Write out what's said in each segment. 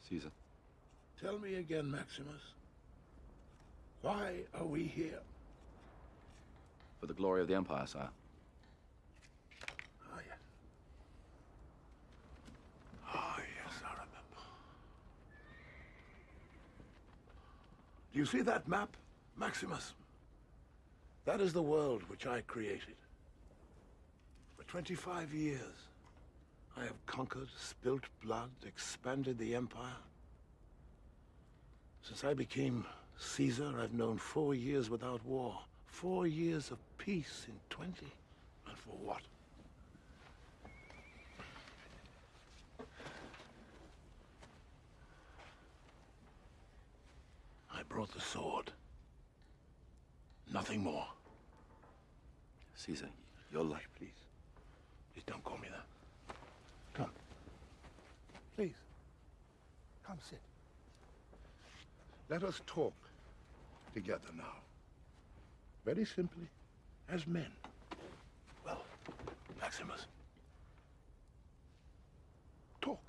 Caesar. Tell me again, Maximus. Why are we here? For the glory of the Empire, sire. Ah, yes. Ah, yes, I remember. Do you see that map, Maximus? That is the world which I created. For 25 years, I have conquered, spilt blood, expanded the Empire. Since I became Caesar, I've known 4 years without war. 4 years of peace in 20. And for what? I brought the sword. Nothing more. Caesar, your life. Please. Please don't call me that. Come. Please. Come sit. Let us talk together now. Very simply, as men. Well, Maximus. Talk.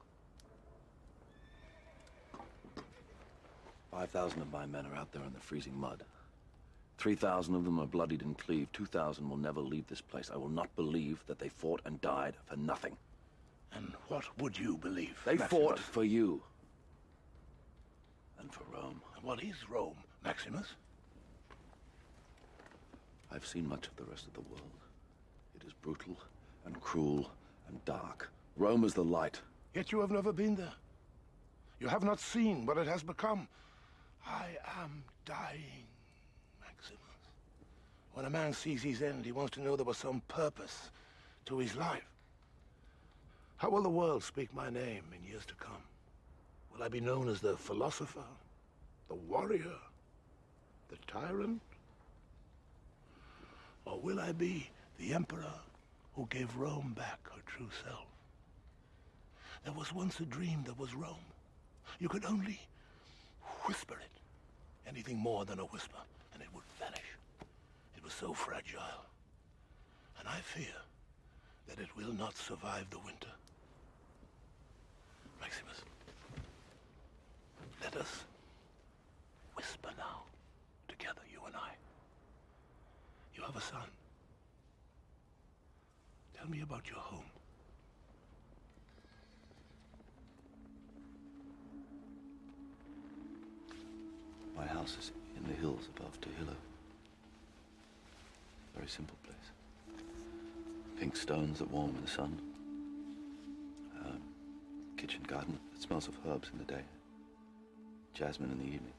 5,000 of my men are out there in the freezing mud. 3,000 of them are bloodied and cleaved. 2,000 will never leave this place. I will not believe that they fought and died for nothing. And what would you believe, They Maximus? fought for you. And for Rome. And what is Rome, Maximus? I've seen much of the rest of the world. It is brutal and cruel and dark. Rome is the light. Yet you have never been there. You have not seen what it has become. I am dying, Maximus. When a man sees his end, he wants to know there was some purpose to his life. How will the world speak my name in years to come? Will I be known as the philosopher, the warrior, the tyrant? Or will I be the emperor who gave Rome back her true self? There was once a dream that was Rome. You could only whisper it. Anything more than a whisper, and it would vanish. It was so fragile. And I fear that it will not survive the winter. Maximus, let us whisper now, together, you and I. You have a son. Tell me about your home. My house is in the hills above Tehillo. Very simple place. Pink stones that warm in the sun. Kitchen garden that smells of herbs in the day. Jasmine in the evening.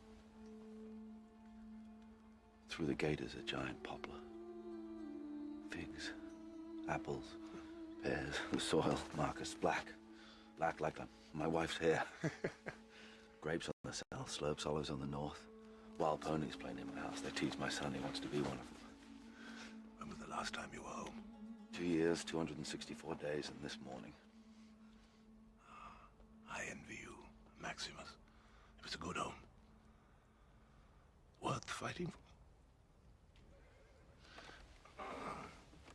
Through the gate is a giant poplar. Figs, apples, pears, the soil, Marcus, black. Black like my wife's hair. Grapes on the south, slopes, olives on the north. Wild ponies playing in my house. They tease my son. He wants to be one of them. When was the last time you were home? 2 years, 264 days, and this morning. I envy you, Maximus. It was a good home. Worth fighting for.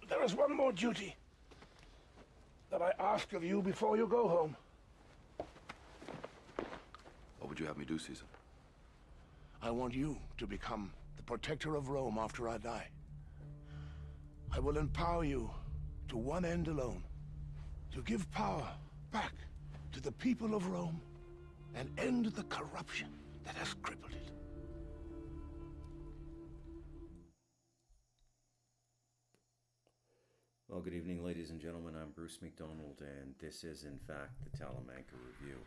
There is one more duty that I ask of you before you go home. What would you have me do, Caesar? I want you to become the protector of Rome after I die. I will empower you to one end alone. To give power back to the people of Rome and end the corruption that has crippled it. Well, good evening, ladies and gentlemen. I'm Bruce McDonald, and this is, in fact, the Talamanca Review.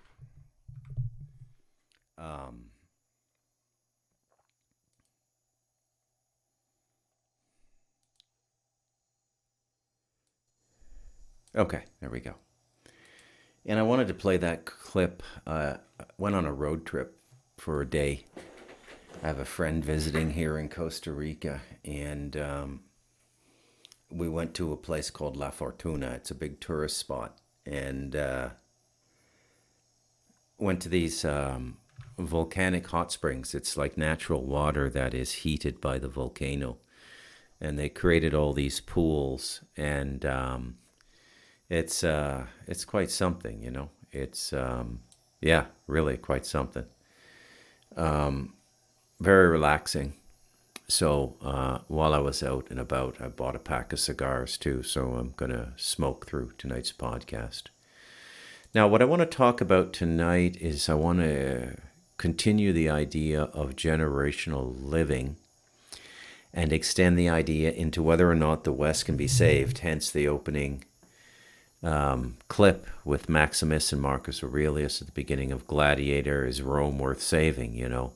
Okay, there we go. And I wanted to play that clip. I went on a road trip for a day. I have a friend visiting here in Costa Rica, and we went to a place called La Fortuna. It's a big tourist spot, and went to these volcanic hot springs. It's like natural water that is heated by the volcano, and they created all these pools, and it's quite something, you know. It's Yeah, really quite something. Very relaxing. So while I was out and about, I bought a pack of cigars too. So I'm going to smoke through tonight's podcast. Now, what I want to talk about tonight is I want to continue the idea of generational living and extend the idea into whether or not the West can be saved, hence the opening clip with Maximus and Marcus Aurelius at the beginning of Gladiator. Is Rome worth saving, you know?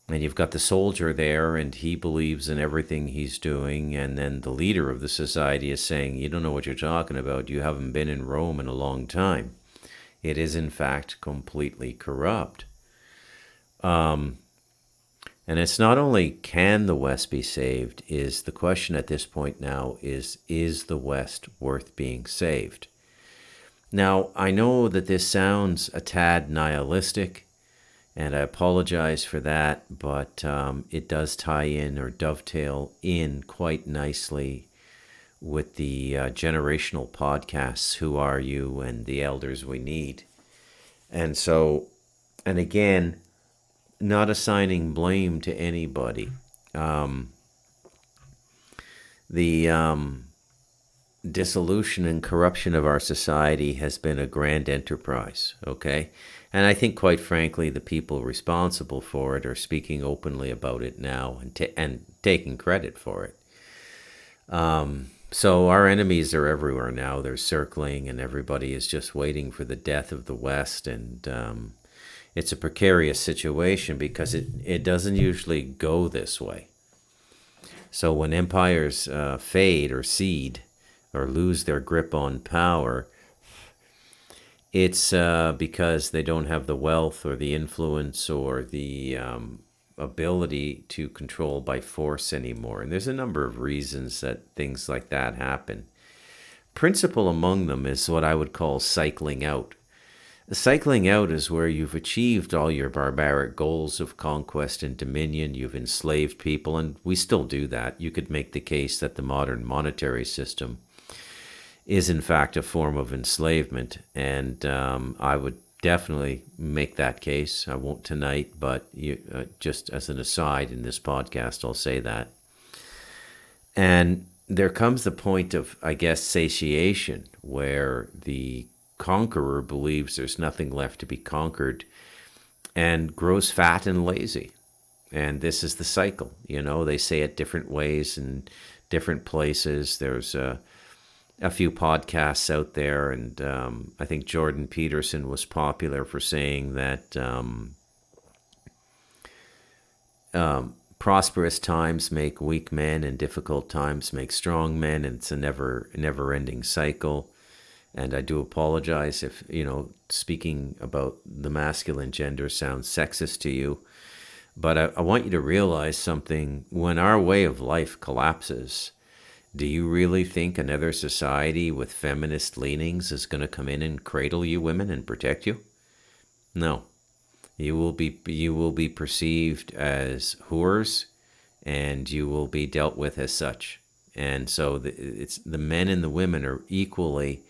And you've got the soldier there, and he believes in everything he's doing, and then the leader of the society is saying, you don't know what you're talking about, you haven't been in Rome in a long time. It is, in fact, completely corrupt. And it's not only can the West be saved, is the question at this point now is the West worth being saved? Now, I know that this sounds a tad nihilistic, and I apologize for that, but it does tie in or dovetail in quite nicely with the generational podcasts, Who Are You, and The Elders We Need. And so, and again, not assigning blame to anybody. The dissolution and corruption of our society has been a grand enterprise, okay? And I think, quite frankly, the people responsible for it are speaking openly about it now and taking credit for it. So our enemies are everywhere now. They're circling, and everybody is just waiting for the death of the West. And it's a precarious situation because it doesn't usually go this way. So when empires fade or cede or lose their grip on power, it's because they don't have the wealth or the influence or the ability to control by force anymore. And there's a number of reasons that things like that happen. Principal among them is what I would call cycling out. Cycling out is where you've achieved all your barbaric goals of conquest and dominion. You've enslaved people, and we still do that. You could make the case that the modern monetary system is in fact a form of enslavement, and I would definitely make that case. I won't tonight, but just as an aside in this podcast, I'll say that. And there comes the point of, I guess, satiation, where the conqueror believes there's nothing left to be conquered and grows fat and lazy. And this is the cycle. You know, they say it different ways in different places. There's a few podcasts out there, and I think Jordan Peterson was popular for saying that prosperous times make weak men and difficult times make strong men, and it's a never-ending cycle. And I do apologize if, speaking about the masculine gender sounds sexist to you, but I want you to realize something. When our way of life collapses, do you really think another society with feminist leanings is going to come in and cradle you women and protect you? No. You will be perceived as whores, and you will be dealt with as such. And so the men and the women are equally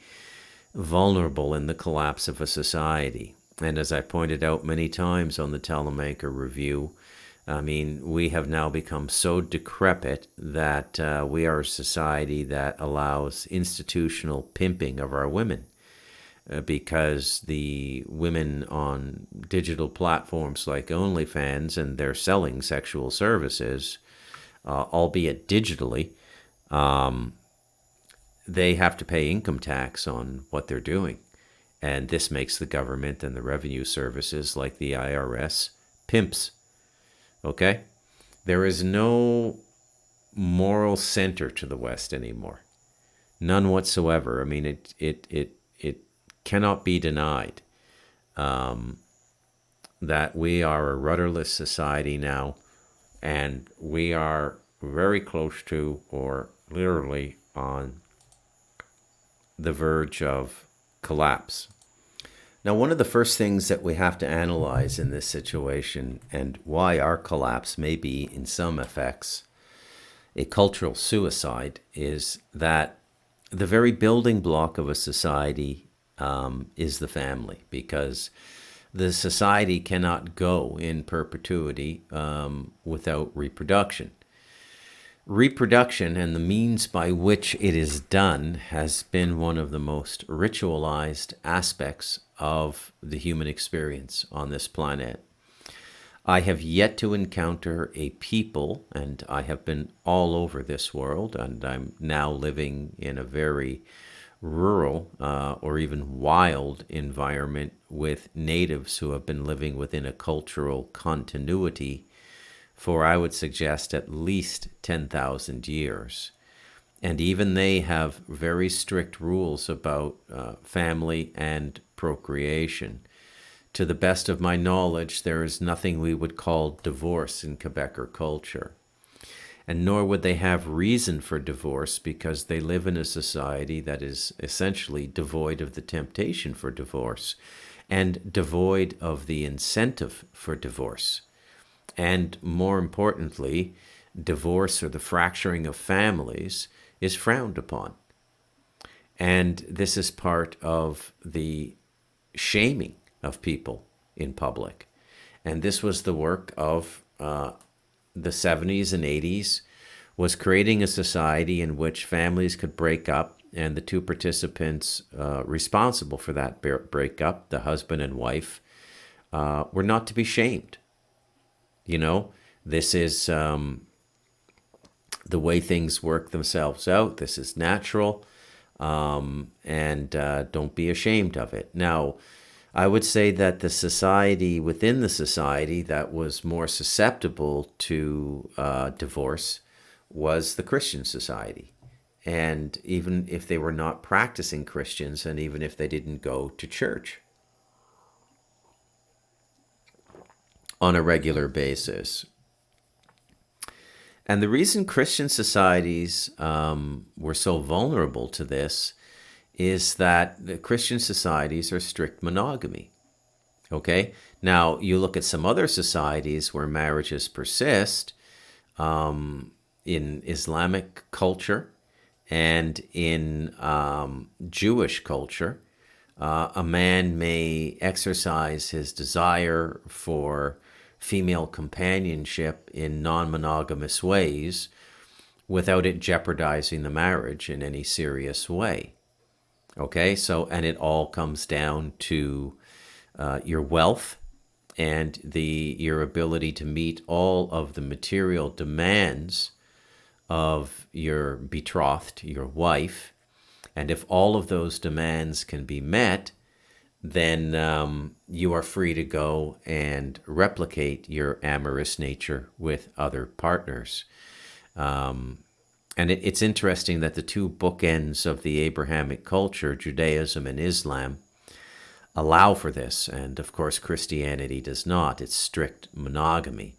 vulnerable in the collapse of a society. And as I pointed out many times on the Telemanker Review, I mean, we have now become so decrepit that we are a society that allows institutional pimping of our women because the women on digital platforms like OnlyFans, and they're selling sexual services, albeit digitally, they have to pay income tax on what they're doing. And this makes the government and the revenue services like the IRS pimps. Okay? There is no moral center to the West anymore. None whatsoever. I mean, it cannot be denied that we are a rudderless society now, and we are very close to, or literally on the verge of collapse. Now, one of the first things that we have to analyze in this situation, and why our collapse may be in some effects a cultural suicide, is that the very building block of a society is the family, because the society cannot go in perpetuity without reproduction. Reproduction and the means by which it is done has been one of the most ritualized aspects of the human experience on this planet. I have yet to encounter a people, and I have been all over this world, and I'm now living in a very rural or even wild environment with natives who have been living within a cultural continuity for, I would suggest, at least 10,000 years. And even they have very strict rules about family and procreation. To the best of my knowledge, there is nothing we would call divorce in Quebecer culture. And nor would they have reason for divorce, because they live in a society that is essentially devoid of the temptation for divorce and devoid of the incentive for divorce. And more importantly, divorce or the fracturing of families is frowned upon. And this is part of the shaming of people in public. And this was the work of the 70s and 80s, was creating a society in which families could break up, and the two participants responsible for that breakup, the husband and wife, were not to be shamed. You know, this is the way things work themselves out. This is natural, and don't be ashamed of it. Now, I would say that the society within the society that was more susceptible to divorce was the Christian society. And even if they were not practicing Christians, and even if they didn't go to church on a regular basis. And the reason Christian societies were so vulnerable to this is that the Christian societies are strict monogamy. Okay? Now, you look at some other societies where marriages persist, in Islamic culture and in Jewish culture, a man may exercise his desire for female companionship in non-monogamous ways without it jeopardizing the marriage in any serious way. Okay, so, and it all comes down to your wealth and your ability to meet all of the material demands of your betrothed, your wife. And if all of those demands can be met, then you are free to go and replicate your amorous nature with other partners. And it's interesting that the two bookends of the Abrahamic culture, Judaism and Islam, allow for this. And of course, Christianity does not. It's strict monogamy.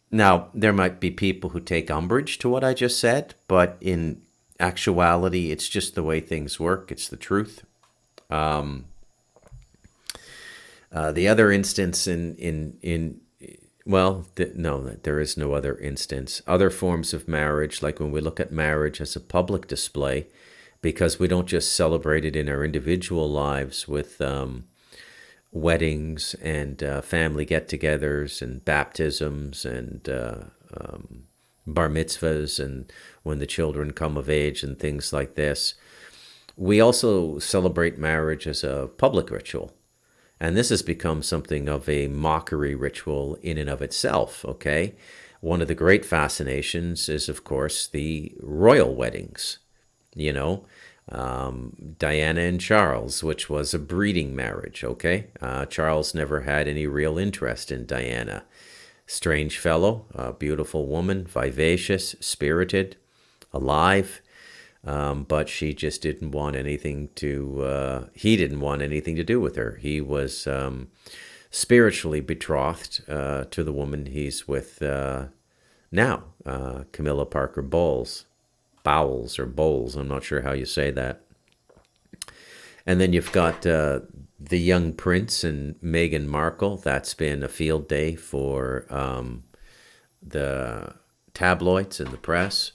Now, there might be people who take umbrage to what I just said, but in actuality, it's just the way things work. It's the truth. The other instance no, there is no other instance. Other forms of marriage, like when we look at marriage as a public display, because we don't just celebrate it in our individual lives with weddings and family get-togethers and baptisms and bar mitzvahs, and when the children come of age and things like this. We also celebrate marriage as a public ritual. And this has become something of a mockery ritual in and of itself, okay? One of the great fascinations is, of course, the royal weddings, you know, Diana and Charles, which was a breeding marriage, okay? Charles never had any real interest in Diana. Strange fellow, a beautiful woman, vivacious, spirited, alive, but she just didn't want anything to, he didn't want anything to do with her. He was spiritually betrothed to the woman he's with now, Camilla Parker Bowles, I'm not sure how you say that. And then you've got the young prince and Meghan Markle. That's been a field day for the tabloids and the press.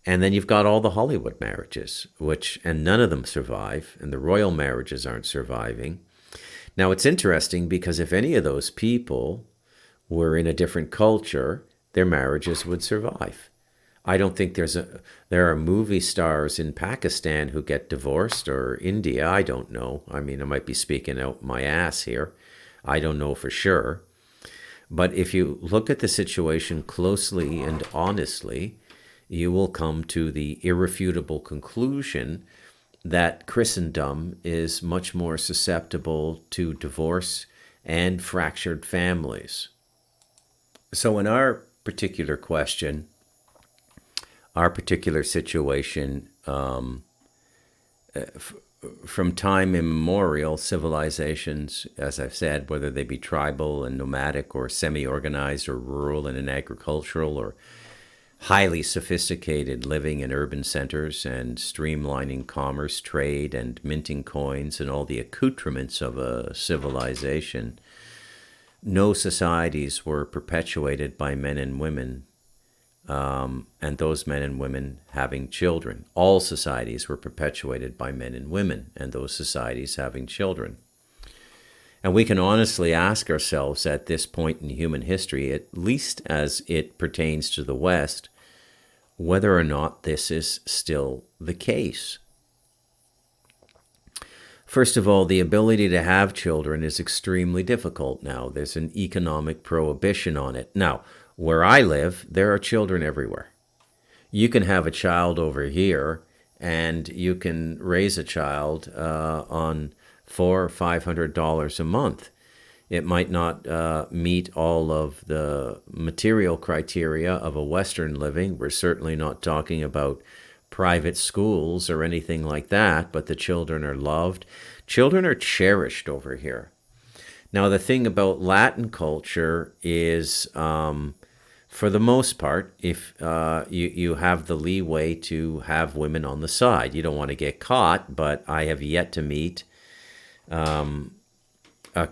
And then you've got all the Hollywood marriages, and none of them survive, and the royal marriages aren't surviving. Now, it's interesting because if any of those people were in a different culture, their marriages would survive. I don't think there are movie stars in Pakistan who get divorced, or India. I don't know. I mean, I might be speaking out my ass here. I don't know for sure. But if you look at the situation closely and honestly, you will come to the irrefutable conclusion that Christendom is much more susceptible to divorce and fractured families. So in our particular question, our particular situation, from time immemorial, civilizations, as I've said, whether they be tribal and nomadic or semi-organized or rural and agricultural or highly sophisticated, living in urban centers and streamlining commerce, trade, and minting coins and all the accoutrements of a civilization, no societies were perpetuated by men and women, and those men and women having children. All societies were perpetuated by men and women, and those societies having children. And we can honestly ask ourselves at this point in human history, at least as it pertains to the West, whether or not this is still the case. First of all, the ability to have children is extremely difficult now. There's an economic prohibition on it. Now, where I live, there are children everywhere. You can have a child over here, and you can raise a child on $400 or $500 a month. It might not meet all of the material criteria of a Western living. We're certainly not talking about private schools or anything like that, but the children are loved. Children are cherished over here. Now, the thing about Latin culture is, for the most part, if you have the leeway to have women on the side. You don't want to get caught, but I have yet to meet a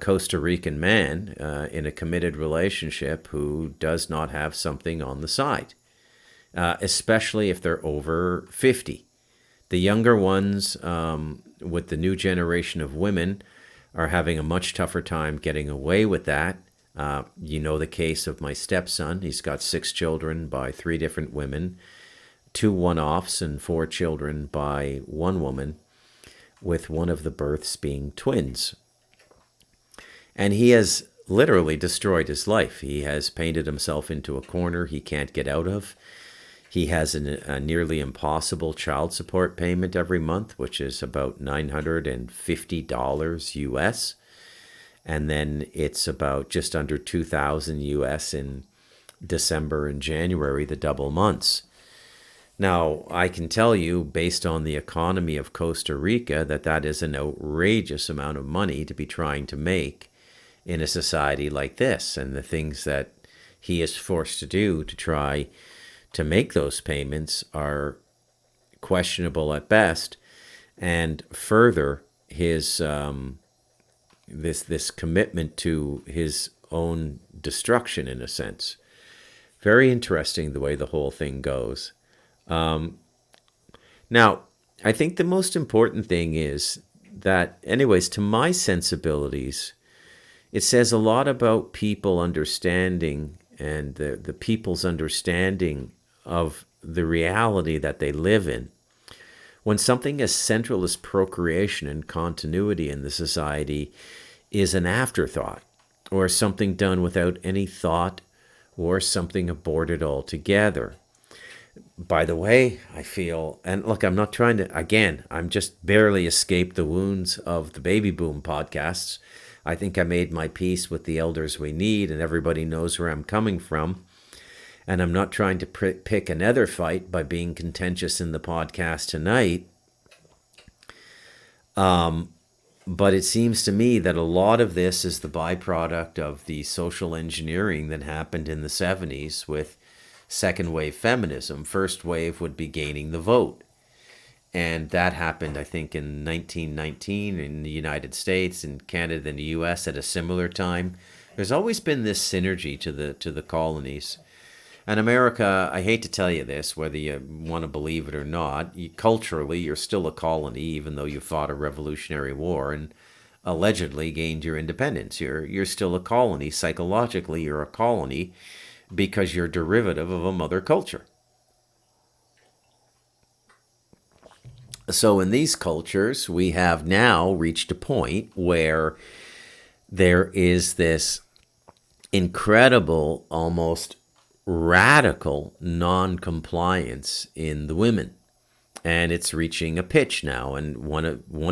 Costa Rican man in a committed relationship who does not have something on the side, especially if they're over 50. The younger ones, with the new generation of women, are having a much tougher time getting away with that. You know the case of my stepson. He's got 6 children by 3 different women, 2 one-offs and 4 children by 1 woman, with one of the births being twins. And he has literally destroyed his life. He has painted himself into a corner he can't get out of. He has a nearly impossible child support payment every month, which is about $950 US. And then it's about just under $2,000 US in December and January, the double months. Now, I can tell you, based on the economy of Costa Rica, that is an outrageous amount of money to be trying to make in a society like this, and the things that he is forced to do to try to make those payments are questionable at best, and further his this commitment to his own destruction, in a sense. Very interesting the way the whole thing goes. Now, I think the most important thing is that, anyways, to my sensibilities, it says a lot about people understanding and the people's understanding of the reality that they live in. When something as central as procreation and continuity in the society is an afterthought, or something done without any thought, or something aborted altogether. By the way, I feel, and look, I'm not trying to, again, I'm just barely escaped the wounds of the baby boom podcasts. I think I made my peace with the elders we need, and everybody knows where I'm coming from. And I'm not trying to pick another fight by being contentious in the podcast tonight. But it seems to me that a lot of this is the byproduct of the social engineering that happened in the 70s with second wave feminism. First wave would be gaining the vote. And that happened, I think, in 1919 in the United States, and Canada and the US at a similar time. There's always been this synergy to the colonies. And America, I hate to tell you this, whether you want to believe it or not, culturally, you're still a colony, even though you fought a revolutionary war and allegedly gained your independence. You're still a colony. Psychologically, you're a colony because you're derivative of a mother culture. So in these cultures, we have now reached a point where there is this incredible, almost radical non-compliance in the women. And it's reaching a pitch now. And one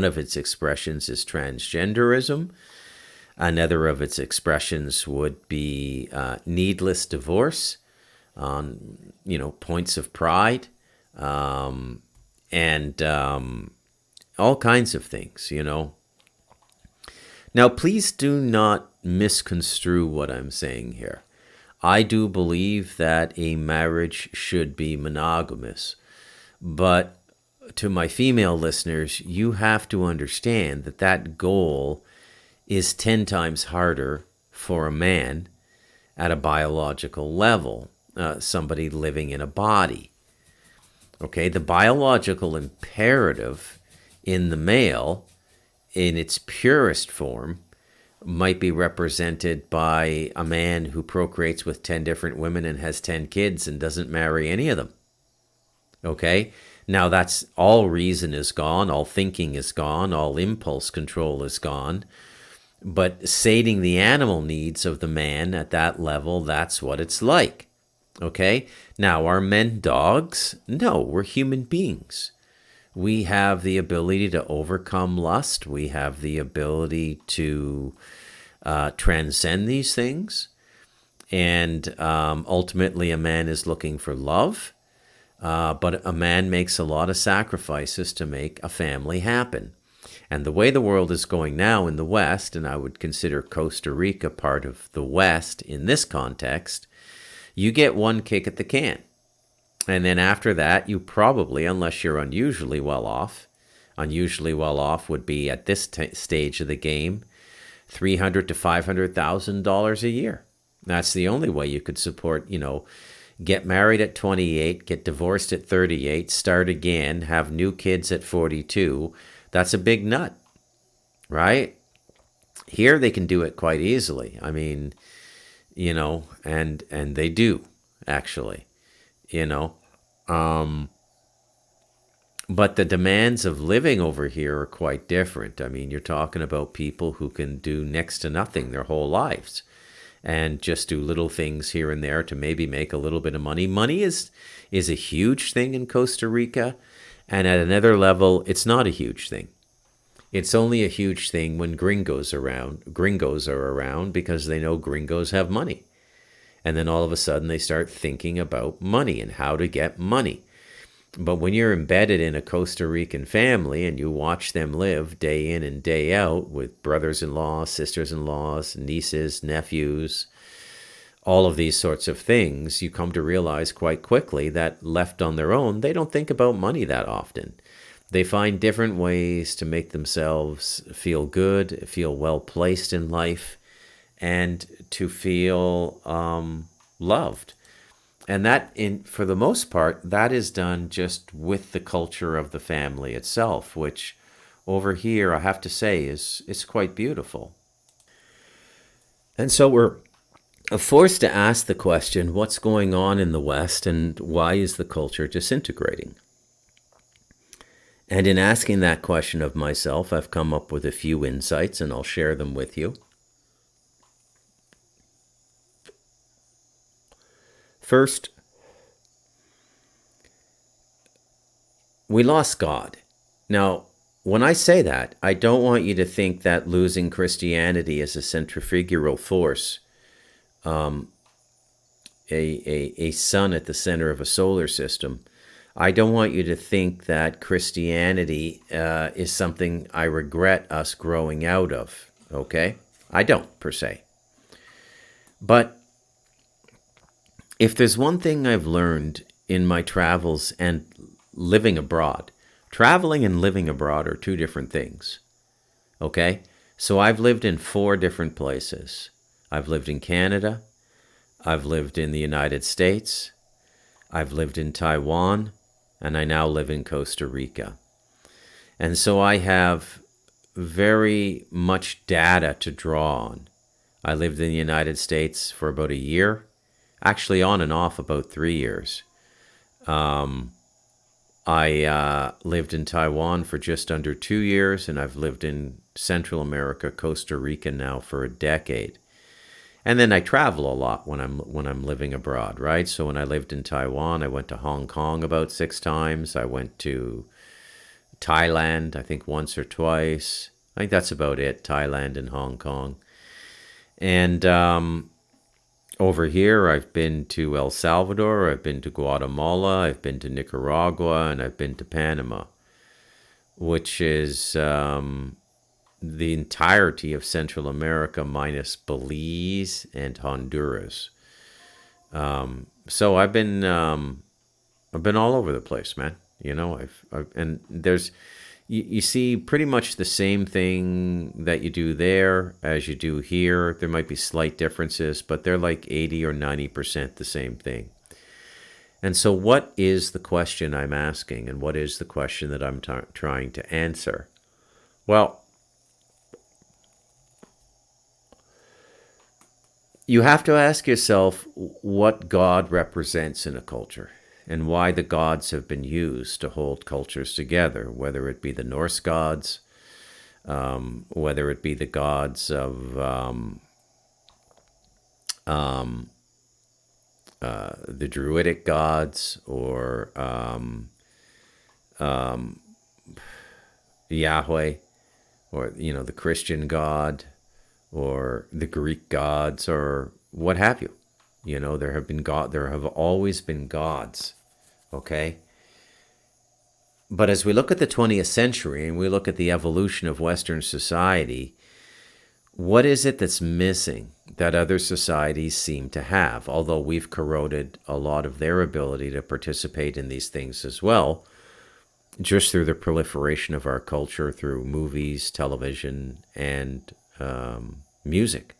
of its expressions is transgenderism. Another of its expressions would be needless divorce on, points of pride, and all kinds of things, Now, please do not misconstrue what I'm saying here. I do believe that a marriage should be monogamous. But to my female listeners, you have to understand that that goal is 10 times harder for a man at a biological level, somebody living in a body. Okay, the biological imperative in the male, in its purest form, might be represented by a man who procreates with 10 different women and has 10 kids and doesn't marry any of them. Okay? Now that's all reason is gone, all thinking is gone, all impulse control is gone. But sating the animal needs of the man at that level, that's what it's like. Okay? Now, are men dogs? No, we're human beings. We have the ability to overcome lust. We have the ability to transcend these things. And ultimately, a man is looking for love. But a man makes a lot of sacrifices to make a family happen. And the way the world is going now in the West, and I would consider Costa Rica part of the West in this context, you get one kick at the can. And then after that, you probably, unless you're unusually well off would be at this stage of the game, $300,000 to $500,000 a year. That's the only way you could support, get married at 28, get divorced at 38, start again, have new kids at 42. That's a big nut, right? Here they can do it quite easily. I mean, and they do, actually. But the demands of living over here are quite different. I mean, you're talking about people who can do next to nothing their whole lives and just do little things here and there to maybe make a little bit of money. Money is a huge thing in Costa Rica, and at another level, it's not a huge thing. It's only a huge thing when gringos are around because they know gringos have money. And then all of a sudden they start thinking about money and how to get money. But when you're embedded in a Costa Rican family and you watch them live day in and day out with brothers-in-law, sisters-in-laws, nieces, nephews, all of these sorts of things, you come to realize quite quickly that left on their own, they don't think about money that often. They find different ways to make themselves feel good, feel well placed in life, and to feel loved. And that, for the most part, that is done just with the culture of the family itself, which over here, I have to say, is quite beautiful. And so we're forced to ask the question, what's going on in the West and why is the culture disintegrating? And in asking that question of myself, I've come up with a few insights and I'll share them with you. First, we lost God. Now, when I say that, I don't want you to think that losing Christianity is a centrifugal force, a sun at the center of a solar system. I don't want you to think that Christianity is something I regret us growing out of, okay? I don't, per se. But if there's one thing I've learned in my travels and living abroad, traveling and living abroad are two different things, okay? So I've lived in 4 different places. I've lived in Canada, I've lived in the United States, I've lived in Taiwan, and I now live in Costa Rica. And so I have very much data to draw on. I lived in the United States for about a year, actually on and off about 3 years. I lived in Taiwan for just under 2 years, and I've lived in Central America, Costa Rica now for a decade. And then I travel a lot when I'm living abroad, right? So when I lived in Taiwan, I went to Hong Kong about 6 times. I went to Thailand, I think once or twice. I think that's about it, Thailand and Hong Kong. And over here, I've been to El Salvador, I've been to Guatemala, I've been to Nicaragua, and I've been to Panama, which is the entirety of Central America minus Belize and Honduras. So I've been all over the place, man. You know, and there's you see pretty much the same thing that you do there as you do here. There might be slight differences, but they're like 80 or 90% the same thing. And so what is the question I'm asking, and what is the question that I'm trying to answer? Well, you have to ask yourself what God represents in a culture and why the gods have been used to hold cultures together, whether it be the Norse gods, whether it be the gods of the Druidic gods, or Yahweh, or, you know, the Christian God, or the Greek gods, or what have you. You know, there have always been gods, okay? But as we look at the 20th century and we look at the evolution of Western society, what is it that's missing that other societies seem to have? Although we've corroded a lot of their ability to participate in these things as well, just through the proliferation of our culture through movies, television, and music,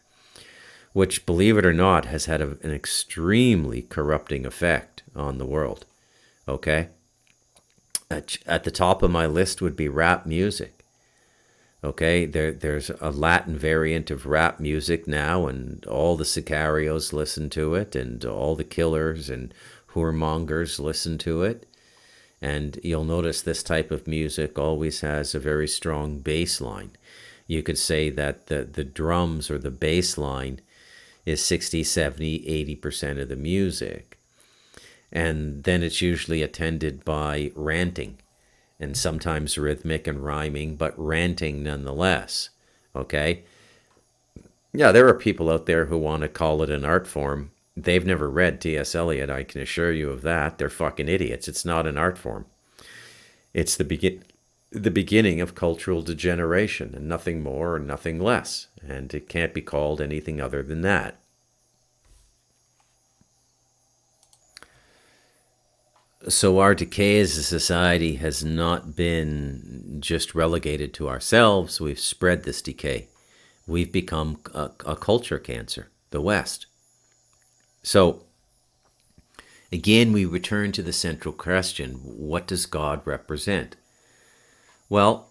which, believe it or not, has had an extremely corrupting effect on the world, okay? At the top of my list would be rap music, okay? There's a Latin variant of rap music now, and all the sicarios listen to it, and all the killers and whoremongers listen to it. And you'll notice this type of music always has a very strong bass line. You could say that the drums or the bass line is 60, 70, 80% of the music. And then it's usually attended by ranting, and sometimes rhythmic and rhyming, but ranting nonetheless, okay? Yeah, there are people out there who want to call it an art form. They've never read T.S. Eliot, I can assure you of that. They're fucking idiots. It's not an art form. It's the beginning of cultural degeneration, and nothing more and nothing less. And it can't be called anything other than that. So our decay as a society has not been just relegated to ourselves. We've spread this decay. We've become a culture cancer, the West. So, again, we return to the central question: what does God represent? Well,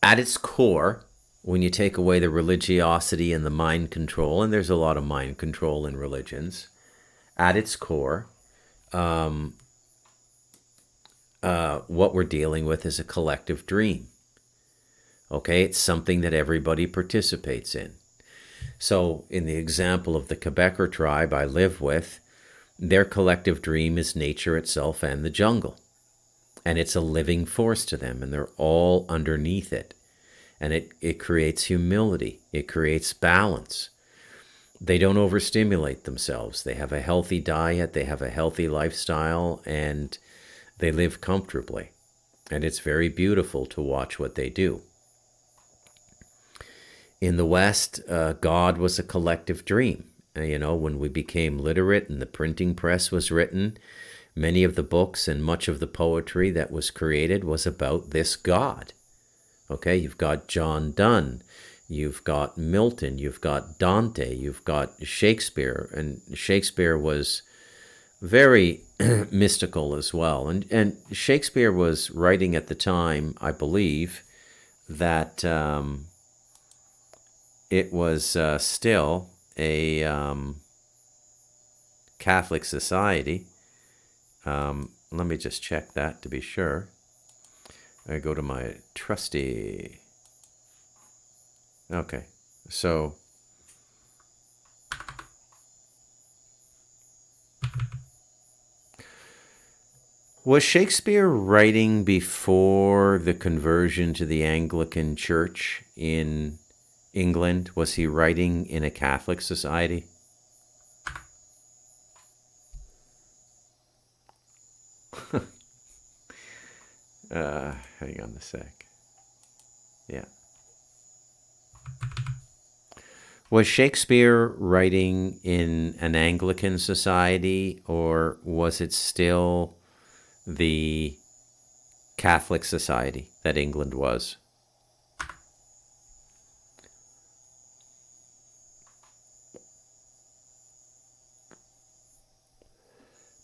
at its core, when you take away the religiosity and the mind control, and there's a lot of mind control in religions, at its core, what we're dealing with is a collective dream. Okay, it's something that everybody participates in. So in the example of the Quebecer tribe I live with, their collective dream is nature itself and the jungle. And it's a living force to them, and they're all underneath it. And it creates humility. It creates balance. They don't overstimulate themselves. They have a healthy diet, they have a healthy lifestyle, and they live comfortably. And it's very beautiful to watch what they do. In the West, God was a collective dream. You know, when we became literate and the printing press was written, many of the books and much of the poetry that was created was about this God. Okay, you've got John Donne, you've got Milton, you've got Dante, you've got Shakespeare, and Shakespeare was very mystical as well. And Shakespeare was writing at the time, I believe, that it was still a Catholic society. Let me just check that to be sure. I go to my trusty. Okay, so was Shakespeare writing before the conversion to the Anglican Church in England? Was he writing in a Catholic society? Hang on a sec. Yeah. Was Shakespeare writing in an Anglican society, or was it still the Catholic society that England was?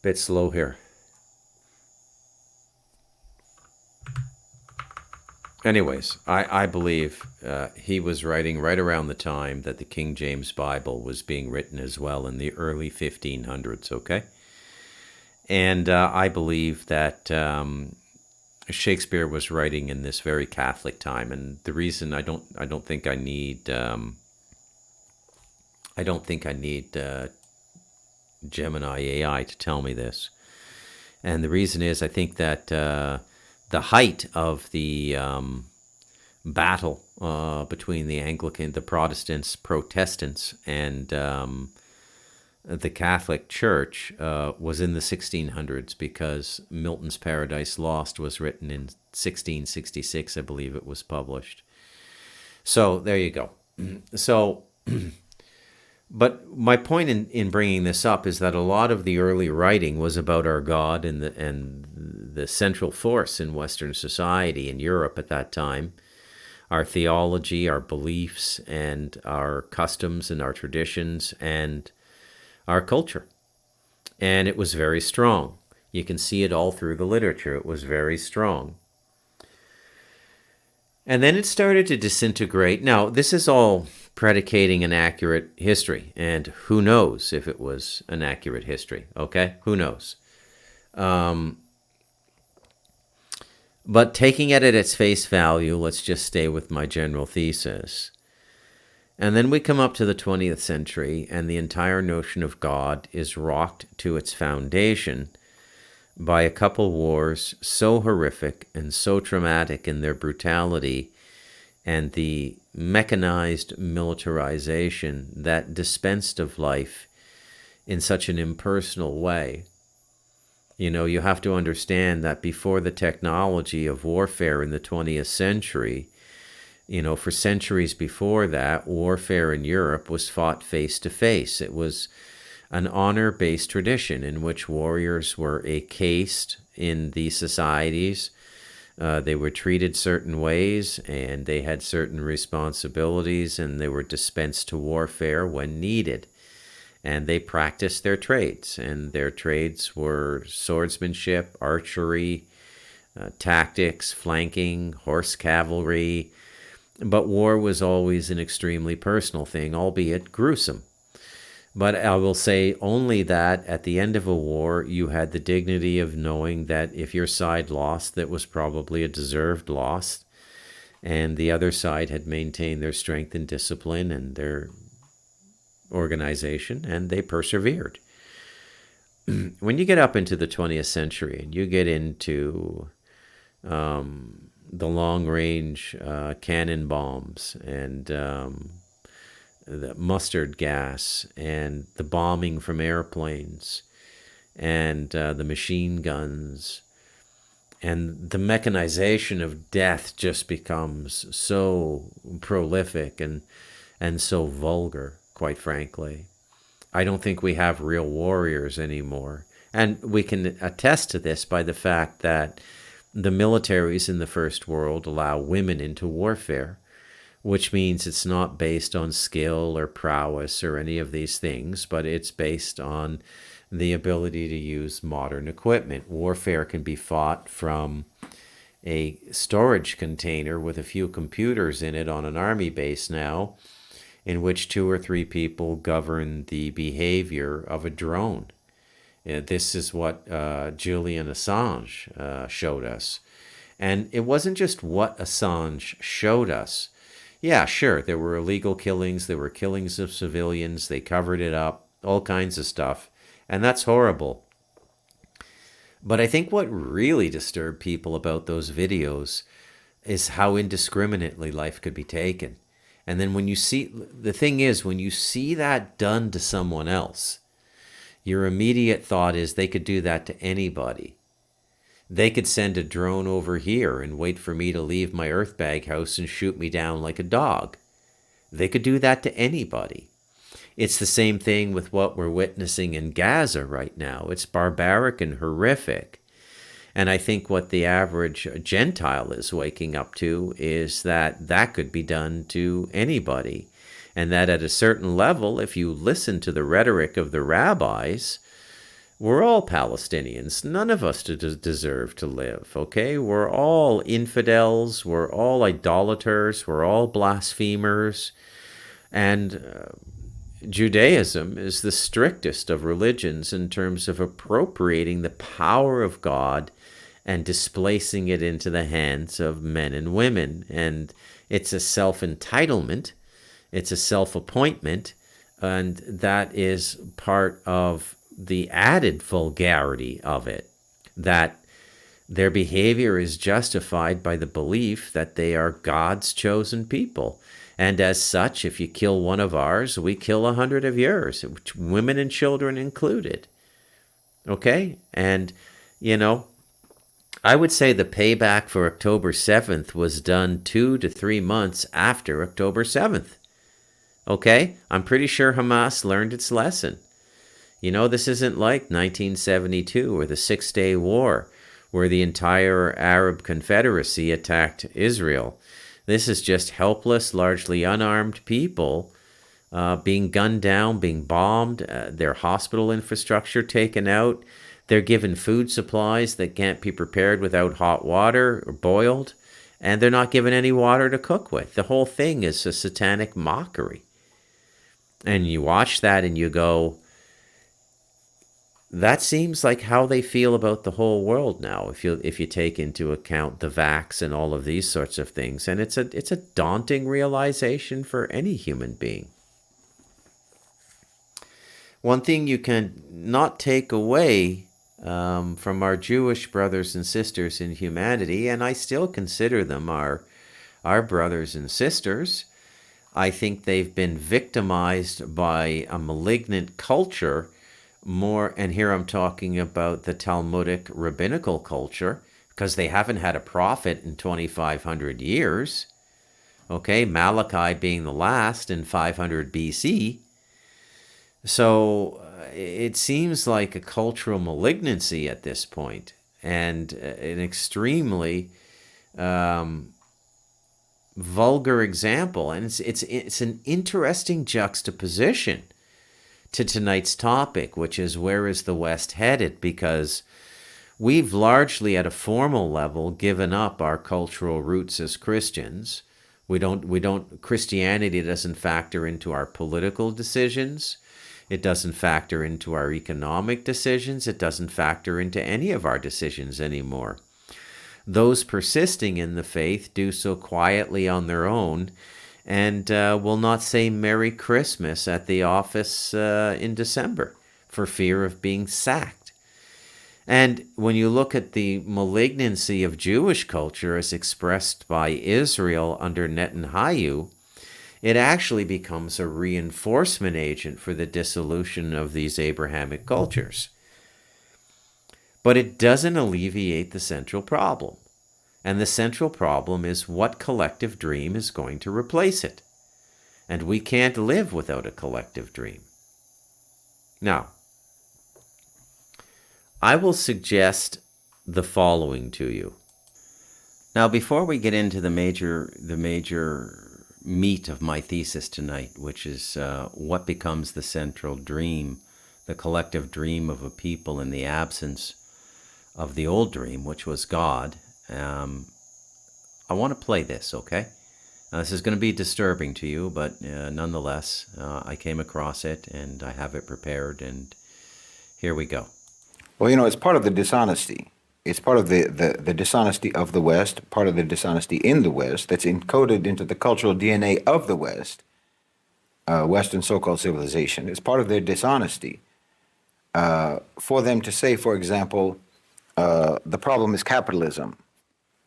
Bit slow here. Anyways, I believe he was writing right around the time that the King James Bible was being written as well, in the early 1500s, okay? And I believe that Shakespeare was writing in this very Catholic time, and the reason I don't think I need Gemini AI to tell me this, and the reason is I think that the height of the battle between the Protestants, and the Catholic Church was in the 1600s, because Milton's Paradise Lost was written in 1666, I believe it was published. So there you go. So, but my point in bringing this up is that a lot of the early writing was about our God and the central force in Western society in Europe at that time, our theology, our beliefs, and our customs and our traditions and our culture. And it was very strong. You can see it all through the literature. It was very strong. And then it started to disintegrate. Now, this is all predicating an accurate history, and who knows if it was an accurate history, okay? Who knows? But taking it at its face value, let's just stay with my general thesis. And then we come up to the 20th century, and the entire notion of God is rocked to its foundation by a couple wars so horrific and so traumatic in their brutality and the mechanized militarization that dispensed of life in such an impersonal way. You know, you have to understand that before the technology of warfare in the 20th century, you know, for centuries before that, warfare in Europe was fought face to face. It was an honor-based tradition in which warriors were encased in these societies. They were treated certain ways, and they had certain responsibilities, and they were dispensed to warfare when needed. And they practiced their trades, and their trades were swordsmanship, archery, tactics, flanking, horse cavalry. But war was always an extremely personal thing, albeit gruesome. But I will say only that at the end of a war, you had the dignity of knowing that if your side lost, that was probably a deserved loss, and the other side had maintained their strength and discipline and their organization, and they persevered. When you get up into the 20th century and you get into the long-range cannon bombs and the mustard gas and the bombing from airplanes and the machine guns, and the mechanization of death just becomes so prolific and so vulgar, quite frankly. I don't think we have real warriors anymore. And we can attest to this by the fact that the militaries in the First World allow women into warfare, which means it's not based on skill or prowess or any of these things, but it's based on the ability to use modern equipment. Warfare can be fought from a storage container with a few computers in it on an army base now, in which 2 or 3 people govern the behavior of a drone. This is what Julian Assange showed us. And it wasn't just what Assange showed us. Yeah, sure, there were illegal killings, there were killings of civilians, they covered it up, all kinds of stuff. And that's horrible. But I think what really disturbed people about those videos is how indiscriminately life could be taken. And then when you see, the thing is, when you see that done to someone else, your immediate thought is they could do that to anybody. They could send a drone over here and wait for me to leave my earthbag house and shoot me down like a dog. They could do that to anybody. It's the same thing with what we're witnessing in Gaza right now. It's barbaric and horrific. And I think what the average Gentile is waking up to is that that could be done to anybody. And that at a certain level, if you listen to the rhetoric of the rabbis, we're all Palestinians. None of us deserve to live, okay? We're all infidels. We're all idolaters. We're all blasphemers. And Judaism is the strictest of religions in terms of appropriating the power of God and displacing it into the hands of men and women. And it's a self-entitlement. It's a self-appointment. And that is part of the added vulgarity of it, that their behavior is justified by the belief that they are God's chosen people. And as such, if you kill one of ours, we kill 100 of yours, women and children included. Okay? And, you know, I would say the payback for October 7th was done 2 to 3 months after October 7th. Okay? I'm pretty sure Hamas learned its lesson. You know, this isn't like 1972 or the Six-Day War, where the entire Arab Confederacy attacked Israel. This is just helpless, largely unarmed people being gunned down, being bombed, their hospital infrastructure taken out. They're given food supplies that can't be prepared without hot water or boiled, and they're not given any water to cook with. The whole thing is a satanic mockery. And you watch that and you go, that seems like how they feel about the whole world now, if you take into account the vax and all of these sorts of things. And it's a daunting realization for any human being. One thing you can not take away from our Jewish brothers and sisters in humanity, and I still consider them our brothers and sisters, I think they've been victimized by a malignant culture more, and here I'm talking about the Talmudic rabbinical culture, because they haven't had a prophet in 2,500 years. Okay, Malachi being the last in 500 BC. So it seems like a cultural malignancy at this point, and an extremely vulgar example. And it's an interesting juxtaposition to tonight's topic, which is where is the West headed? Because we've largely, at a formal level, given up our cultural roots as Christians. Christianity doesn't factor into our political decisions. It doesn't factor into our economic decisions. It doesn't factor into any of our decisions anymore. Those persisting in the faith do so quietly on their own, and will not say Merry Christmas at the office in December for fear of being sacked. And when you look at the malignancy of Jewish culture as expressed by Israel under Netanyahu, it actually becomes a reinforcement agent for the dissolution of these Abrahamic cultures. But it doesn't alleviate the central problem. And the central problem is what collective dream is going to replace it. And we can't live without a collective dream. Now, I will suggest the following to you. Now, before we get into the major meat of my thesis tonight, which is what becomes the central dream, the collective dream of a people in the absence of the old dream, which was God. I want to play this, okay? Now, this is going to be disturbing to you, but nonetheless, I came across it and I have it prepared, and here we go. Well, you know, it's part of the dishonesty. It's part of the dishonesty of the West, part of the dishonesty in the West that's encoded into the cultural DNA of the West, Western so-called civilization. It's part of their dishonesty for them to say, for example, the problem is capitalism.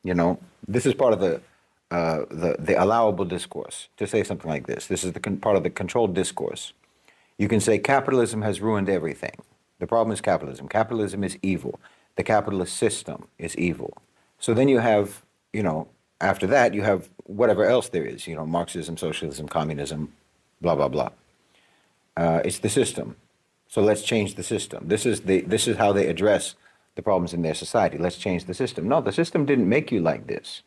You know, this is part of the allowable discourse to say something like this. This is part of the controlled discourse. You can say capitalism has ruined everything. The problem is capitalism. Capitalism is evil. The capitalist system is evil. So then you have, you know, after that, you have whatever else there is, you know, Marxism, socialism, communism, blah, blah, blah. It's the system. So let's change the system. This is how they address the problems in their society. Let's change the system. No, the system didn't make you like this.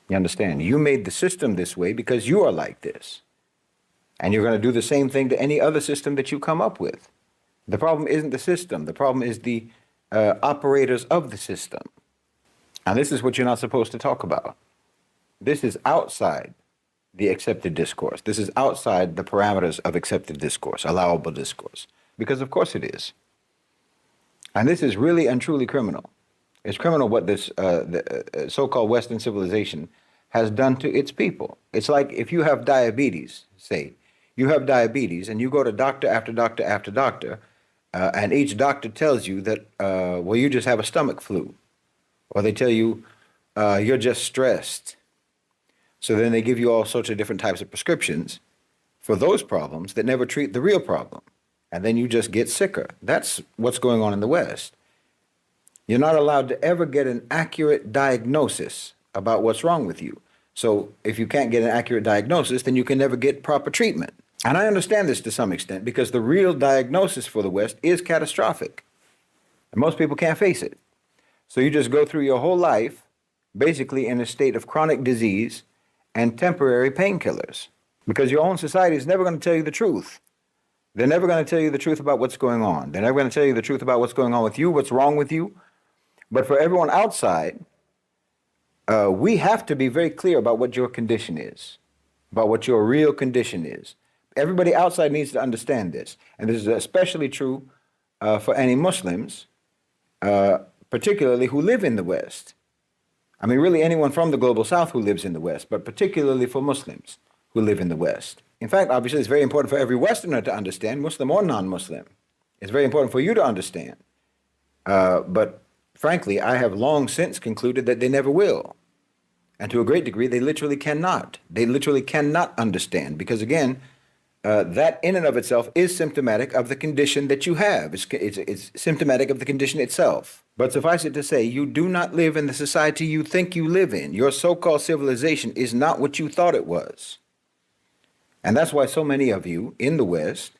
You understand? You made the system this way because you are like this. And you're going to do the same thing to any other system that you come up with. The problem isn't the system. The problem is the operators of the system. And this is what you're not supposed to talk about. This is outside the accepted discourse. This is outside the parameters of accepted discourse, allowable discourse. Because of course it is. And this is really and truly criminal. It's criminal what this so-called Western civilization has done to its people. It's like if you have diabetes, say, you have diabetes and you go to doctor after doctor after doctor, and each doctor tells you that, well, you just have a stomach flu. Or they tell you, you're just stressed. So then they give you all sorts of different types of prescriptions for those problems that never treat the real problem. And then you just get sicker. That's what's going on in the West. You're not allowed to ever get an accurate diagnosis about what's wrong with you. So if you can't get an accurate diagnosis, then you can never get proper treatment. And I understand this to some extent because the real diagnosis for the West is catastrophic. And most people can't face it. So you just go through your whole life basically in a state of chronic disease and temporary painkillers because your own society is never going to tell you the truth. They're never going to tell you the truth about what's going on. They're never going to tell you the truth about what's going on with you, what's wrong with you. But for everyone outside, we have to be very clear about what your condition is, about what your real condition is. Everybody outside needs to understand this. And this is especially true for any Muslims, particularly who live in the West. I mean, really anyone from the global South who lives in the West, but particularly for Muslims who live in the West. In fact, obviously, it's very important for every Westerner to understand, Muslim or non-Muslim. It's very important for you to understand. But frankly, I have long since concluded that they never will. And to a great degree, they literally cannot. They literally cannot understand because, again, that in and of itself is symptomatic of the condition that you have. It's symptomatic of the condition itself. But suffice it to say, you do not live in the society you think you live in. Your so-called civilization is not what you thought it was. And that's why so many of you in the West,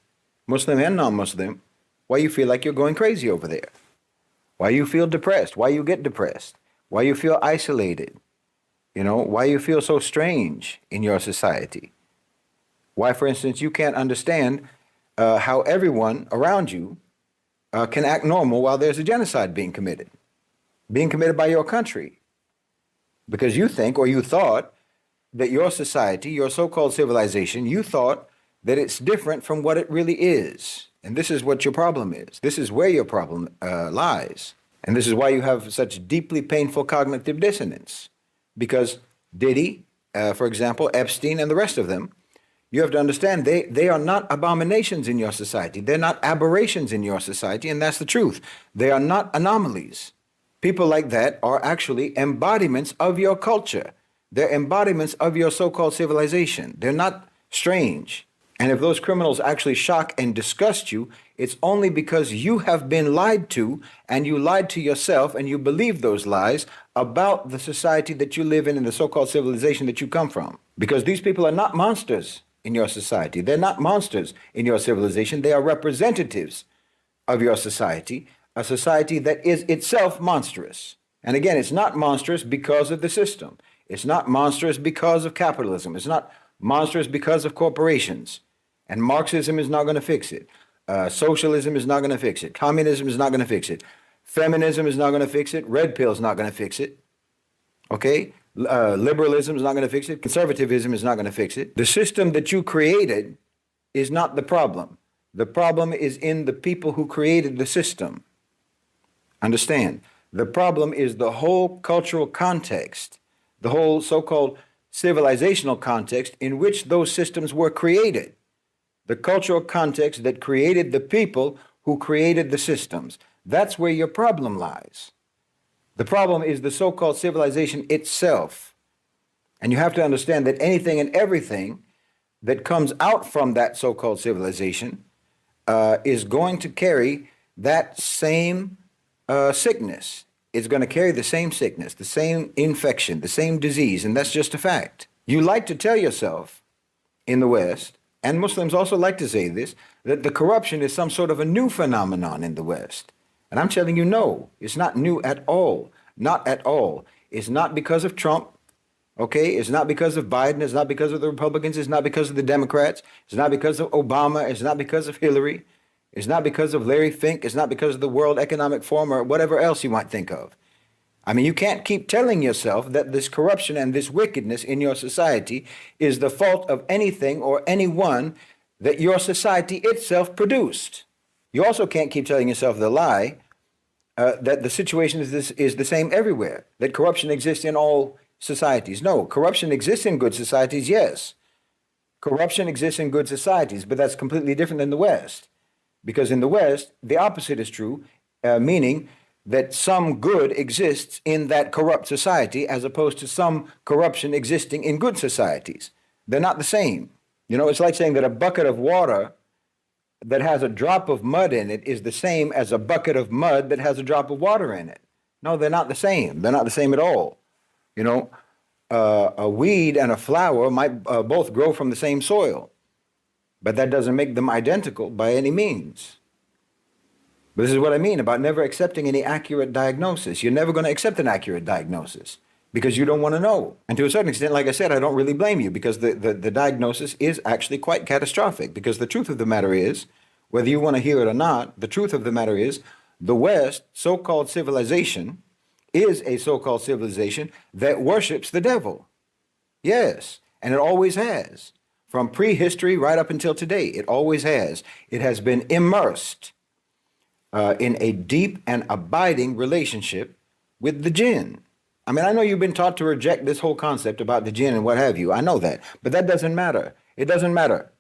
Muslim and non-Muslim, why you feel like you're going crazy over there. Why you feel depressed, why you get depressed, why you feel isolated, you know, why you feel so strange in your society. Why, for instance, you can't understand how everyone around you can act normal while there's a genocide being committed by your country. Because you think, or you thought, that your society, your so-called civilization, you thought that it's different from what it really is. And this is what your problem is. This is where your problem lies. And this is why you have such deeply painful cognitive dissonance. Because Diddy, for example, Epstein, and the rest of them, you have to understand they are not abominations in your society. They're not aberrations in your society, and that's the truth. They are not anomalies. People like that are actually embodiments of your culture. They're embodiments of your so-called civilization. They're not strange. And if those criminals actually shock and disgust you, it's only because you have been lied to, and you lied to yourself, and you believe those lies about the society that you live in and the so-called civilization that you come from. Because these people are not monsters in your society. They're not monsters in your civilization. They are representatives of your society, a society that is itself monstrous. And again, it's not monstrous because of the system. It's not monstrous because of capitalism. It's not monstrous because of corporations. And Marxism is not going to fix it. Socialism is not going to fix it. Communism is not going to fix it. Feminism is not going to fix it. Red pill is not going to fix it. Okay? Liberalism is not going to fix it. Conservatism is not going to fix it. The system that you created is not the problem. The problem is in the people who created the system. Understand? The problem is the whole cultural context, the whole so-called civilizational context in which those systems were created. The cultural context that created the people who created the systems. That's where your problem lies. The problem is the so-called civilization itself. And you have to understand that anything and everything that comes out from that so-called civilization is going to carry that same sickness. It's going to carry the same sickness, the same infection, the same disease, and that's just a fact. You like to tell yourself in the West, and Muslims also like to say this, that the corruption is some sort of a new phenomenon in the West. And I'm telling you, no, it's not new at all. Not at all. It's not because of Trump, okay? It's not because of Biden. It's not because of the Republicans. It's not because of the Democrats. It's not because of Obama. It's not because of Hillary. It's not because of Larry Fink. It's not because of the World Economic Forum or whatever else you might think of. I mean, you can't keep telling yourself that this corruption and this wickedness in your society is the fault of anything or anyone that your society itself produced. You also can't keep telling yourself the lie that the situation is the same everywhere, that corruption exists in all societies. No, corruption exists in good societies, yes. Corruption exists in good societies, but that's completely different than the West. Because in the West, the opposite is true, meaning that some good exists in that corrupt society as opposed to some corruption existing in good societies. They're not the same. You know, it's like saying that a bucket of water that has a drop of mud in it is the same as a bucket of mud that has a drop of water in it. No, they're not the same. They're not the same at all. You know, a weed and a flower might both grow from the same soil, but that doesn't make them identical by any means. But this is what I mean about never accepting any accurate diagnosis. You're never going to accept an accurate diagnosis because you don't want to know. And to a certain extent, like I said, I don't really blame you because the diagnosis is actually quite catastrophic, because the truth of the matter is, whether you want to hear it or not, the truth of the matter is the West, so-called civilization, is a so-called civilization that worships the devil. Yes, and it always has. From prehistory right up until today, it always has. It has been immersed in a deep and abiding relationship with the jinn. I mean, I know you've been taught to reject this whole concept about the jinn and what have you. I know that, but that doesn't matter. It doesn't matter.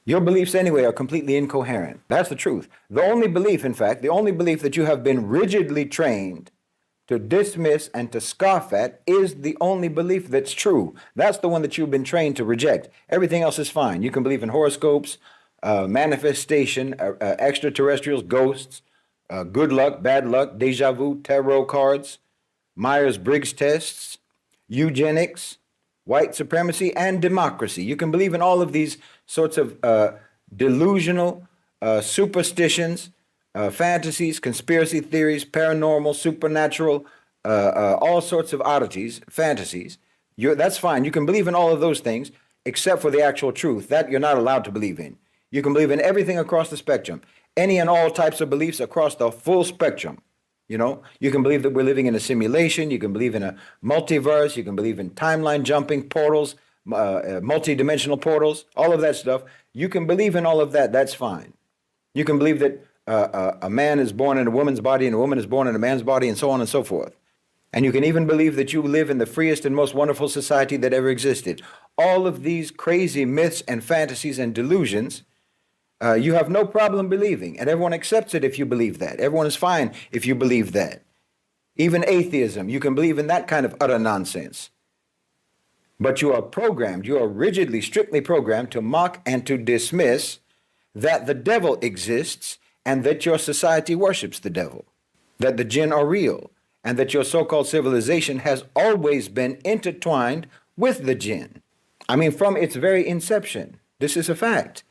Your beliefs anyway are completely incoherent. That's the truth. The only belief, in fact, the only belief that you have been rigidly trained to dismiss and to scoff at is the only belief that's true. That's the one that you've been trained to reject. Everything else is fine. You can believe in horoscopes, manifestation, extraterrestrials, ghosts, good luck, bad luck, deja vu, tarot cards, Myers-Briggs tests, eugenics, white supremacy, and democracy. You can believe in all of these sorts of delusional superstitions, fantasies, conspiracy theories, paranormal, supernatural, all sorts of oddities, fantasies. That's fine. You can believe in all of those things, except for the actual truth. That you're not allowed to believe in. You can believe in everything across the spectrum, any and all types of beliefs across the full spectrum. You know, you can believe that we're living in a simulation. You can believe in a multiverse. You can believe in timeline jumping, portals, multi-dimensional portals, all of that stuff. You can believe in all of that. That's fine. You can believe that a man is born in a woman's body and a woman is born in a man's body and so on and so forth. And you can even believe that you live in the freest and most wonderful society that ever existed. All of these crazy myths and fantasies and delusions, you have no problem believing, and everyone accepts it if you believe that. Everyone is fine if you believe that. Even atheism, you can believe in that kind of utter nonsense. But you are programmed, you are rigidly, strictly programmed to mock and to dismiss that the devil exists and that your society worships the devil, that the jinn are real, and that your so-called civilization has always been intertwined with the jinn. I mean, from its very inception. This is a fact.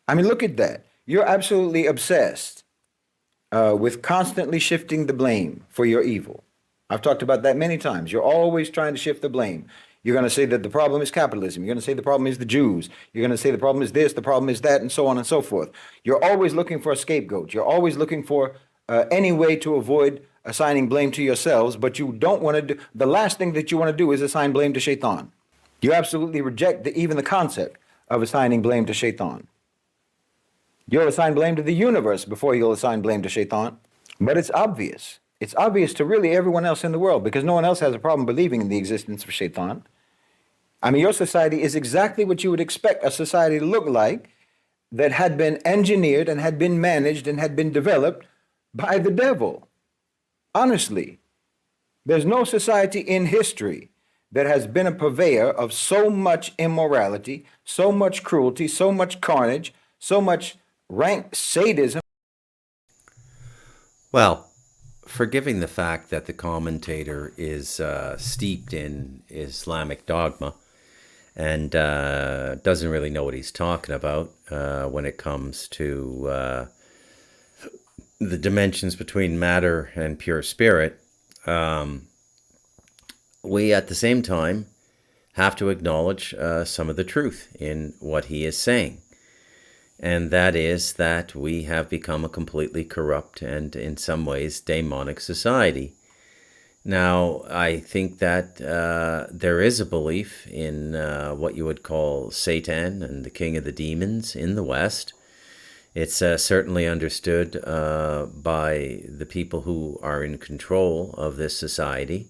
I mean, look at that. You're absolutely obsessed with constantly shifting the blame for your evil. I've talked about that many times. You're always trying to shift the blame. You're going to say that the problem is capitalism. You're going to say the problem is the Jews. You're going to say the problem is this, the problem is that, and so on and so forth. You're always looking for a scapegoat. You're always looking for any way to avoid assigning blame to yourselves, but you don't want to do, the last thing that you want to do is assign blame to Shaitan. You absolutely reject even the concept of assigning blame to Shaitan. You'll assign blame to the universe before you'll assign blame to Shaitan. But it's obvious. It's obvious to really everyone else in the world because no one else has a problem believing in the existence of Shaitan. I mean, your society is exactly what you would expect a society to look like that had been engineered and had been managed and had been developed by the devil. Honestly, there's no society in history that has been a purveyor of so much immorality, so much cruelty, so much carnage, so much rank sadism. Well, forgiving the fact that the commentator is steeped in Islamic dogma and doesn't really know what he's talking about when it comes to the dimensions between matter and pure spirit, we at the same time have to acknowledge some of the truth in what he is saying. And that is that we have become a completely corrupt and in some ways demonic society. Now, I think that there is a belief in what you would call Satan and the king of the demons in the West. It's certainly understood by the people who are in control of this society.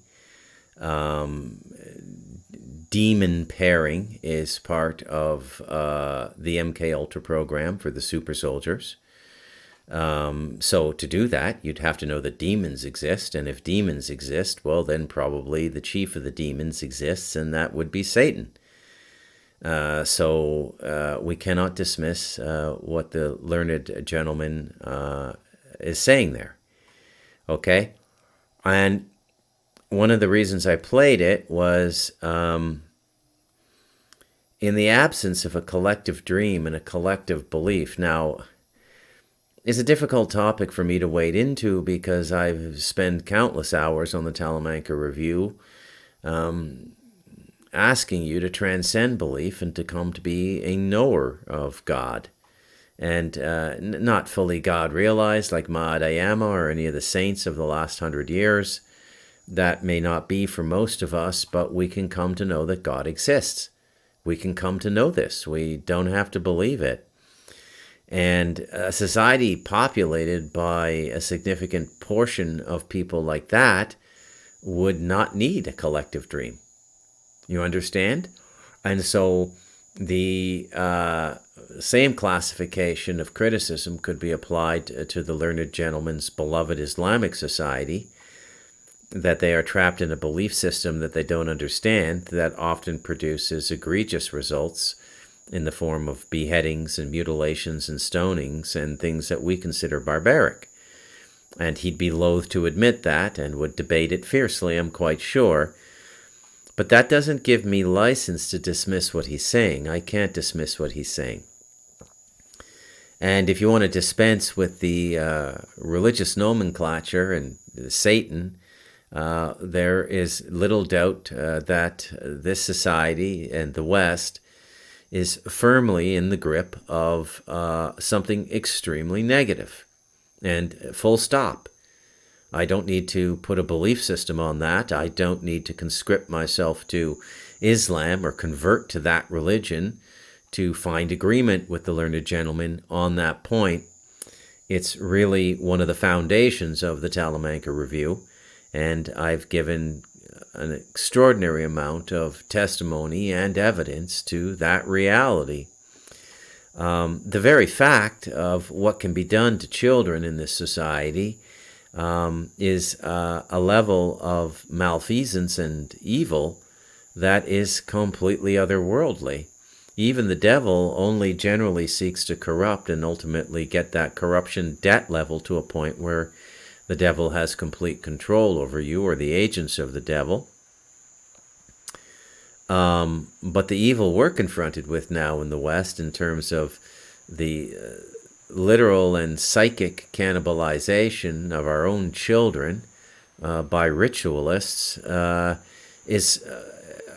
Demon pairing is part of the MK Ultra program for the super soldiers. So to do that, you'd have to know that demons exist. And if demons exist, well, then probably the chief of the demons exists, and that would be Satan. So we cannot dismiss what the learned gentleman is saying there. Okay? And one of the reasons I played it was in the absence of a collective dream and a collective belief. Now, it's a difficult topic for me to wade into because I've spent countless hours on the Talamanca Review asking you to transcend belief and to come to be a knower of God. And not fully God realized like Mahayama or any of the saints of the last 100 years. That may not be for most of us, but we can come to know that God exists. We can come to know this. We don't have to believe it. And a society populated by a significant portion of people like that would not need a collective dream. You understand? And so the same classification of criticism could be applied to the learned gentleman's beloved Islamic society, that they are trapped in a belief system that they don't understand that often produces egregious results in the form of beheadings and mutilations and stonings and things that we consider barbaric. And he'd be loath to admit that and would debate it fiercely, I'm quite sure. But that doesn't give me license to dismiss what he's saying. I can't dismiss what he's saying. And if you want to dispense with the religious nomenclature and Satan, there is little doubt that this society and the West is firmly in the grip of something extremely negative. And full stop. I don't need to put a belief system on that. I don't need to conscript myself to Islam or convert to that religion to find agreement with the learned gentleman on that point. It's really one of the foundations of the Talamanca Review. And I've given an extraordinary amount of testimony and evidence to that reality. The very fact of what can be done to children in this society is a level of malfeasance and evil that is completely otherworldly. Even the devil only generally seeks to corrupt and ultimately get that corruption debt level to a point where the devil has complete control over you, or the agents of the devil. But the evil we're confronted with now in the West in terms of the literal and psychic cannibalization of our own children by ritualists is,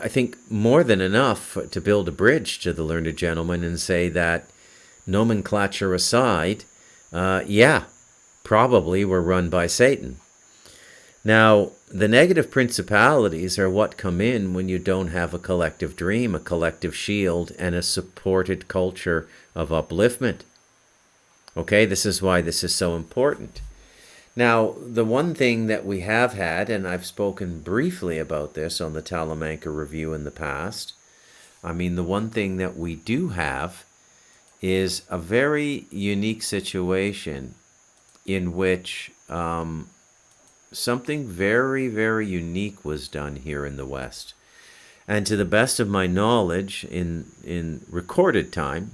I think, more than enough to build a bridge to the learned gentleman and say that, nomenclature aside, yeah, probably were run by Satan. Now, the negative principalities are what come in when you don't have a collective dream, a collective shield, and a supported culture of upliftment. Okay, this is why this is so important. Now, the one thing that we have had, and I've spoken briefly about this on the Talamanca Review in the past, the one thing that we do have is a very unique situation in which something very, very unique was done here in the West. And to the best of my knowledge, in recorded time,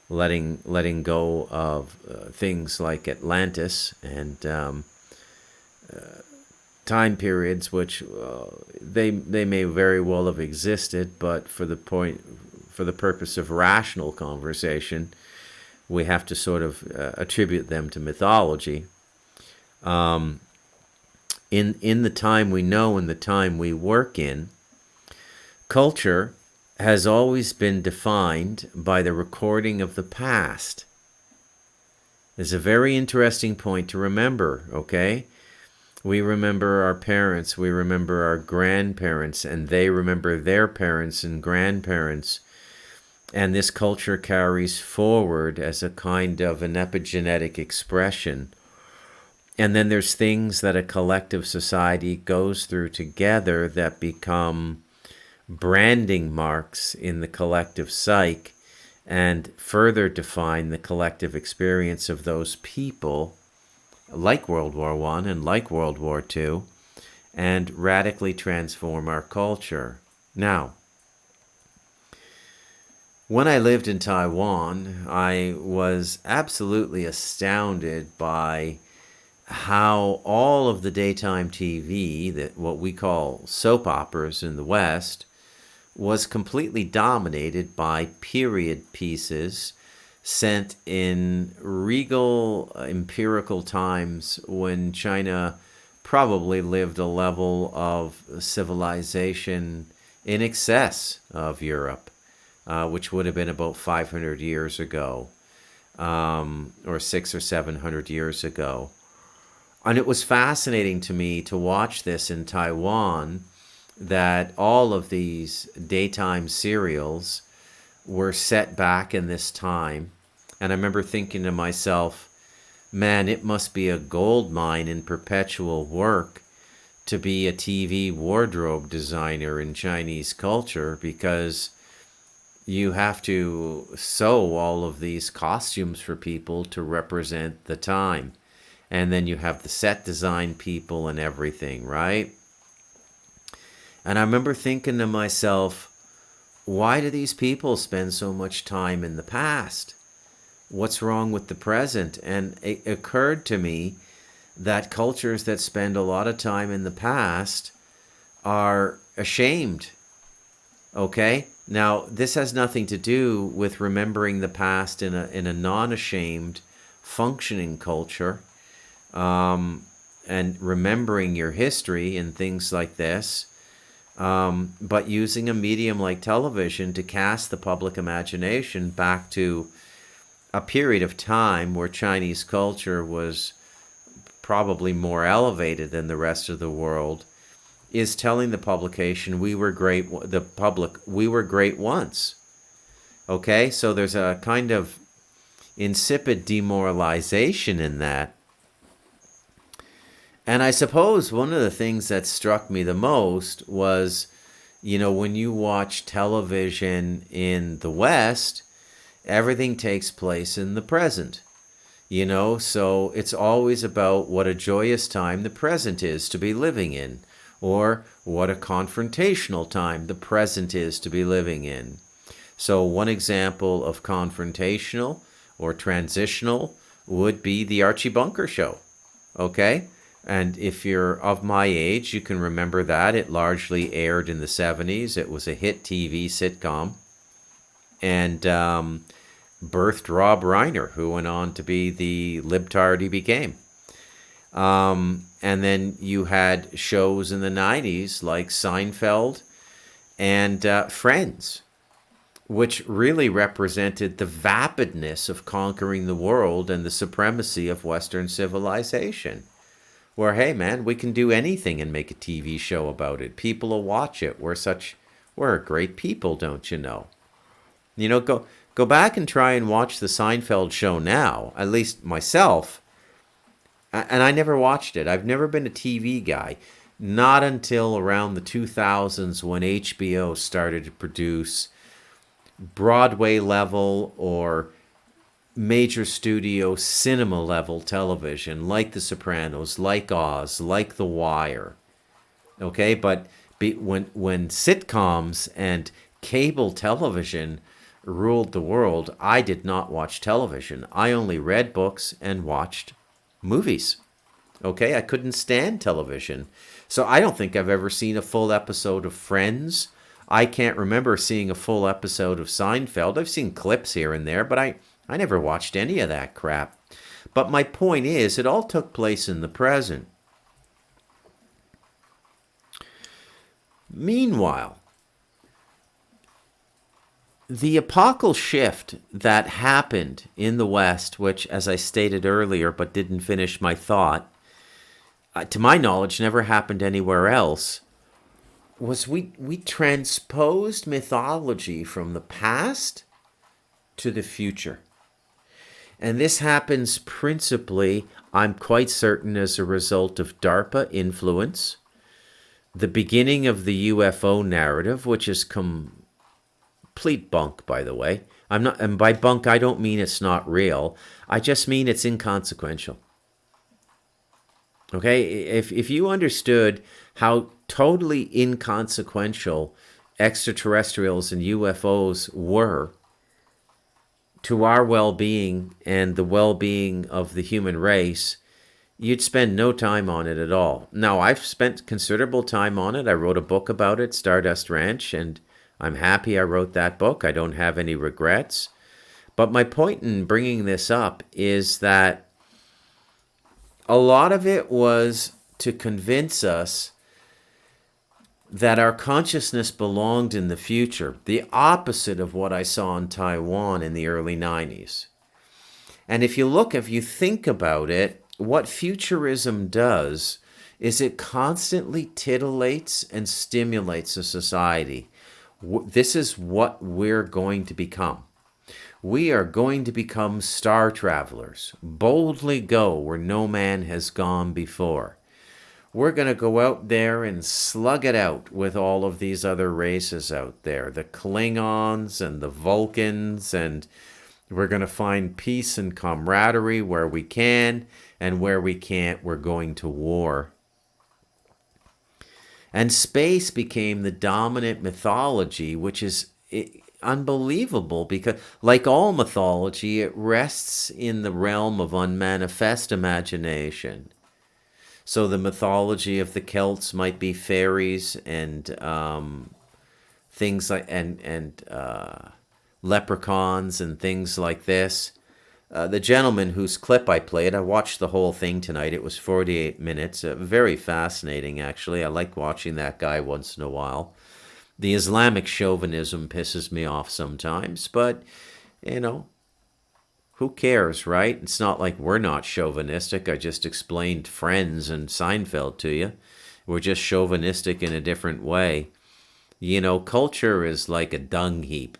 letting go of things like Atlantis and time periods which they may very well have existed, but for the purpose of rational conversation, we have to sort of attribute them to mythology. In the time we know and the time we work in, culture has always been defined by the recording of the past. It's a very interesting point to remember, okay? We remember our parents, we remember our grandparents, and they remember their parents and grandparents. And this culture carries forward as a kind of an epigenetic expression. And then there's things that a collective society goes through together that become branding marks in the collective psyche and further define the collective experience of those people, like World War I and like World War II, and radically transform our culture. Now, when I lived in Taiwan, I was absolutely astounded by how all of the daytime TV, that what we call soap operas in the West, was completely dominated by period pieces sent in regal empirical times when China probably lived a level of civilization in excess of Europe, which would have been about 500 years ago, or 600 or 700 years ago. And it was fascinating to me to watch this in Taiwan, that all of these daytime serials were set back in this time. And I remember thinking to myself, man, it must be a gold mine in perpetual work to be a TV wardrobe designer in Chinese culture, because you have to sew all of these costumes for people to represent the time. And then you have the set design people and everything, right? And I remember thinking to myself, why do these people spend so much time in the past? What's wrong with the present? And it occurred to me that cultures that spend a lot of time in the past are ashamed. Okay? Now, this has nothing to do with remembering the past in a non-ashamed, functioning culture, and remembering your history and things like this. But using a medium like television to cast the public imagination back to a period of time where Chinese culture was probably more elevated than the rest of the world, is telling the publication we were great once. Okay, so there's a kind of insipid demoralization in that. And I suppose one of the things that struck me the most was, when you watch television in the West, everything takes place in the present. So it's always about what a joyous time the present is to be living in, or what a confrontational time the present is to be living in. So one example of confrontational or transitional would be the Archie Bunker Show, okay? And if you're of my age, you can remember that. It largely aired in the 70s. It was a hit TV sitcom. And birthed Rob Reiner, who went on to be the libtard he became. And then you had shows in the 90s like Seinfeld and Friends, which really represented the vapidness of conquering the world and the supremacy of Western civilization. Where, hey, man, we can do anything and make a TV show about it. People will watch it. We're great people, don't you know? You know, go back and try and watch the Seinfeld show now, at least myself. And I never watched it. I've never been a TV guy. Not until around the 2000s when HBO started to produce Broadway level or major studio cinema level television like The Sopranos, like Oz, like The Wire. Okay, but when sitcoms and cable television ruled the world, I did not watch television. I only read books and watched movies. Okay, I couldn't stand television. So I don't think I've ever seen a full episode of Friends. I can't remember seeing a full episode of Seinfeld. I've seen clips here and there, but I never watched any of that crap. But my point is, it all took place in the present. Meanwhile, the epochal shift that happened in the West, which, as I stated earlier, but didn't finish my thought, to my knowledge, never happened anywhere else, was we transposed mythology from the past to the future. And this happens principally, I'm quite certain, as a result of DARPA influence, the beginning of the UFO narrative, which is complete bunk, by the way. And by bunk, I don't mean it's not real. I just mean it's inconsequential. Okay, if you understood how totally inconsequential extraterrestrials and UFOs were to our well-being and the well-being of the human race, you'd spend no time on it at all. Now, I've spent considerable time on it. I wrote a book about it, Stardust Ranch, and I'm happy I wrote that book. I don't have any regrets. But my point in bringing this up is that a lot of it was to convince us that our consciousness belonged in the future, the opposite of what I saw in Taiwan in the early 90s. And if you think about it, what futurism does is it constantly titillates and stimulates a society. This is what we're going to become. We are going to become star travelers, boldly go where no man has gone before. We're going to go out there and slug it out with all of these other races out there, the Klingons and the Vulcans, and we're going to find peace and camaraderie where we can, and where we can't, we're going to war. And space became the dominant mythology, which is unbelievable because, like all mythology, it rests in the realm of unmanifest imagination. So the mythology of the Celts might be fairies and things like and leprechauns and things like this. The gentleman whose clip I played, I watched the whole thing tonight. It was 48 minutes. Very fascinating, actually. I like watching that guy once in a while. The Islamic chauvinism pisses me off sometimes, but, you know, who cares, right? It's not like we're not chauvinistic. I just explained Friends and Seinfeld to you. We're just chauvinistic in a different way. You know, culture is like a dung heap.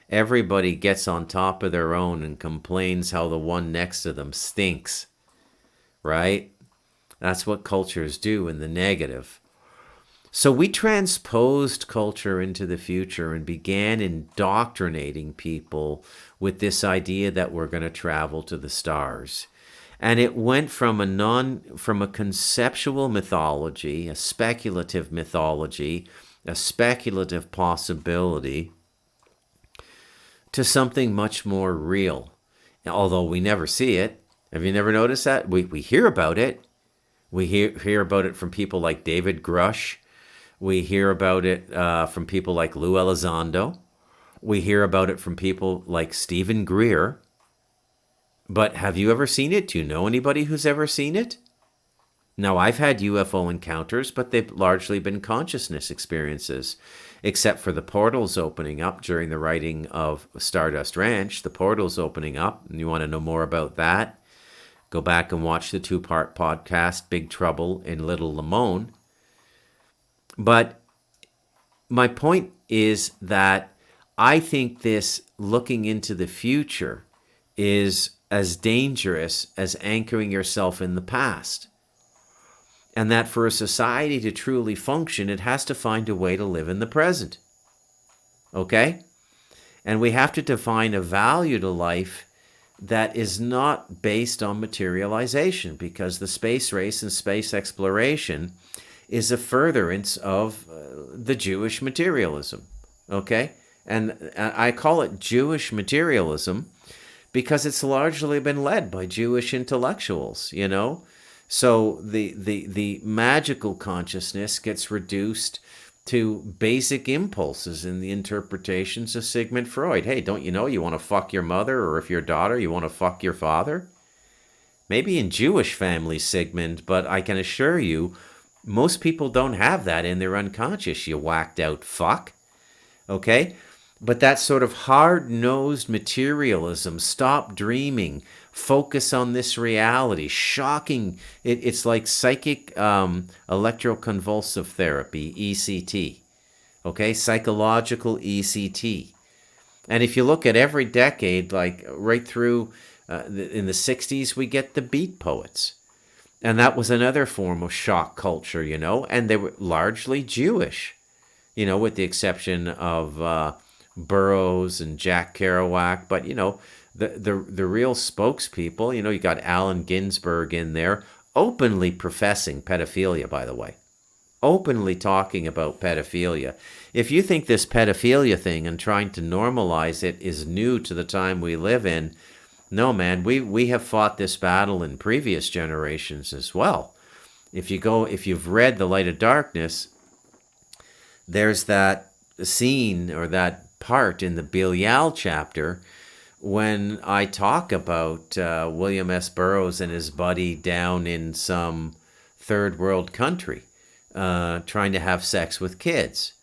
Everybody gets on top of their own and complains how the one next to them stinks, right? That's what cultures do in the negative. So we transposed culture into the future and began indoctrinating people with this idea that we're going to travel to the stars. And it went from a conceptual mythology, a speculative mythology, a speculative possibility, to something much more real. Although we never see it. Have you never noticed that? We hear about it. We hear about it from people like David Grush. We hear about it from people like Lou Elizondo. We hear about it from people like Stephen Greer. But have you ever seen it? Do you know anybody who's ever seen it? Now, I've had UFO encounters, but they've largely been consciousness experiences, except for the portals opening up during the writing of Stardust Ranch. The portals opening up, and you want to know more about that, go back and watch the 2-part podcast, Big Trouble in Little Limon. But my point is that I think this looking into the future is as dangerous as anchoring yourself in the past. And that for a society to truly function, it has to find a way to live in the present. Okay? And we have to define a value to life that is not based on materialization, because the space race and space exploration is a furtherance of the Jewish materialism. Okay? And I call it Jewish materialism because it's largely been led by Jewish intellectuals, you know? So the magical consciousness gets reduced to basic impulses in the interpretations of Sigmund Freud. Hey, don't you know you want to fuck your mother, or if you're daughter, you want to fuck your father? Maybe in Jewish families, Sigmund, but I can assure you, most people don't have that in their unconscious, you whacked out fuck. Okay? But that sort of hard-nosed materialism, stop dreaming, focus on this reality, shocking. It's like psychic electroconvulsive therapy, ECT. Okay? Psychological ECT. And if you look at every decade, like right through in the 60s, we get the beat poets. And that was another form of shock culture, you know, and they were largely Jewish, you know, with the exception of Burroughs and Jack Kerouac. But, you know, the real spokespeople, you know, you got Allen Ginsberg in there, openly professing pedophilia, by the way, openly talking about pedophilia. If you think this pedophilia thing and trying to normalize it is new to the time we live in, no, man, we have fought this battle in previous generations as well. If you've read The Light of Darkness, there's that scene or that part in the Belial chapter when I talk about William S. Burroughs and his buddy down in some third world country trying to have sex with kids.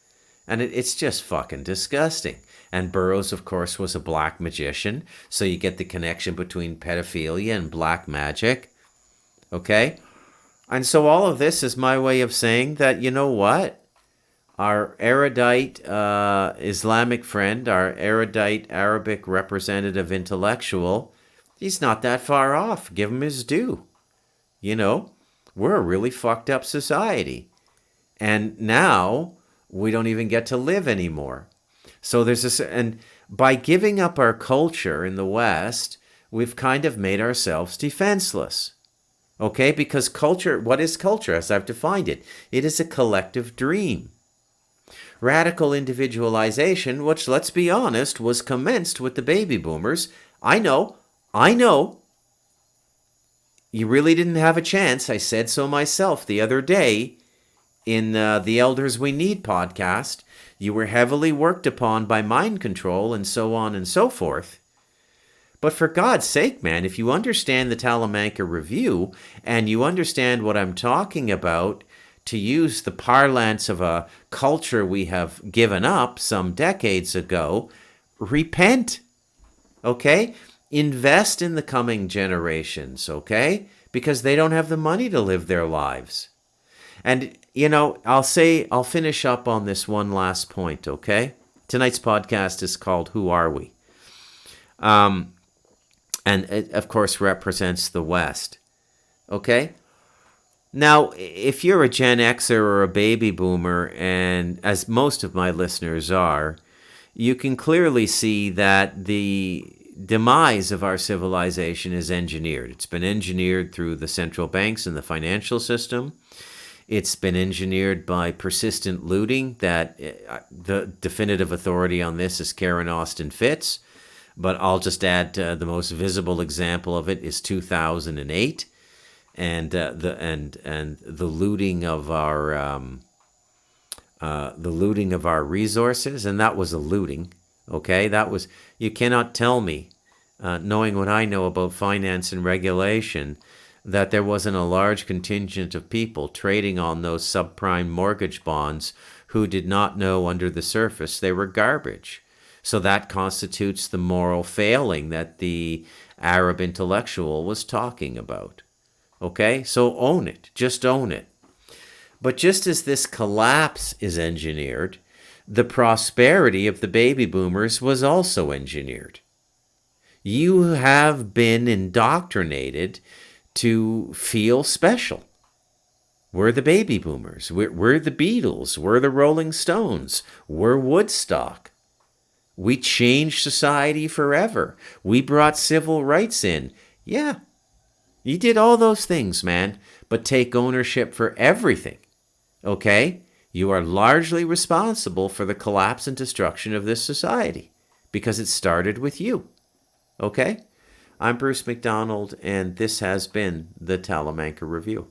And it's just fucking disgusting. And Burroughs, of course, was a black magician, so you get the connection between pedophilia and black magic. Okay? And so all of this is my way of saying that, you know what? Our erudite Islamic friend, our erudite Arabic representative intellectual, he's not that far off. Give him his due. You know, we're a really fucked up society. And now we don't even get to live anymore. So there's this, and by giving up our culture in the West, we've kind of made ourselves defenseless. Okay? Because culture, what is culture as I've defined it? It is a collective dream. Radical individualization, which, let's be honest, was commenced with the baby boomers. I know. You really didn't have a chance. I said so myself the other day in the Elders We Need podcast. You were heavily worked upon by mind control and so on and so forth. But for God's sake, man, if you understand the Talamanca Review and you understand what I'm talking about, to use the parlance of a culture we have given up some decades ago, repent, okay? Invest in the coming generations, okay? Because they don't have the money to live their lives. And, you know, I'll finish up on this one last point, okay? Tonight's podcast is called Who Are We? And it, of course, represents the West, okay? Now, if you're a Gen Xer or a baby boomer, and as most of my listeners are, you can clearly see that the demise of our civilization is engineered. It's been engineered through the central banks and the financial system. It's been engineered by persistent looting. That the definitive authority on this is Karen Austin Fitts, but I'll just add the most visible example of it is 2008. And the looting of our resources, and that was a looting. Okay, that was, you cannot tell me, knowing what I know about finance and regulation, that there wasn't a large contingent of people trading on those subprime mortgage bonds who did not know under the surface they were garbage. So that constitutes the moral failing that the Arab intellectual was talking about. Okay? So own it. Just own it. But just as this collapse is engineered, the prosperity of the baby boomers was also engineered. You have been indoctrinated to feel special. We're the baby boomers. We're the Beatles. We're the Rolling Stones. We're Woodstock. We changed society forever. We brought civil rights in. Yeah, you did all those things, man, but take ownership for everything. Okay? You are largely responsible for the collapse and destruction of this society because it started with you. Okay? I'm Bruce McDonald, and this has been the Talamanca Review.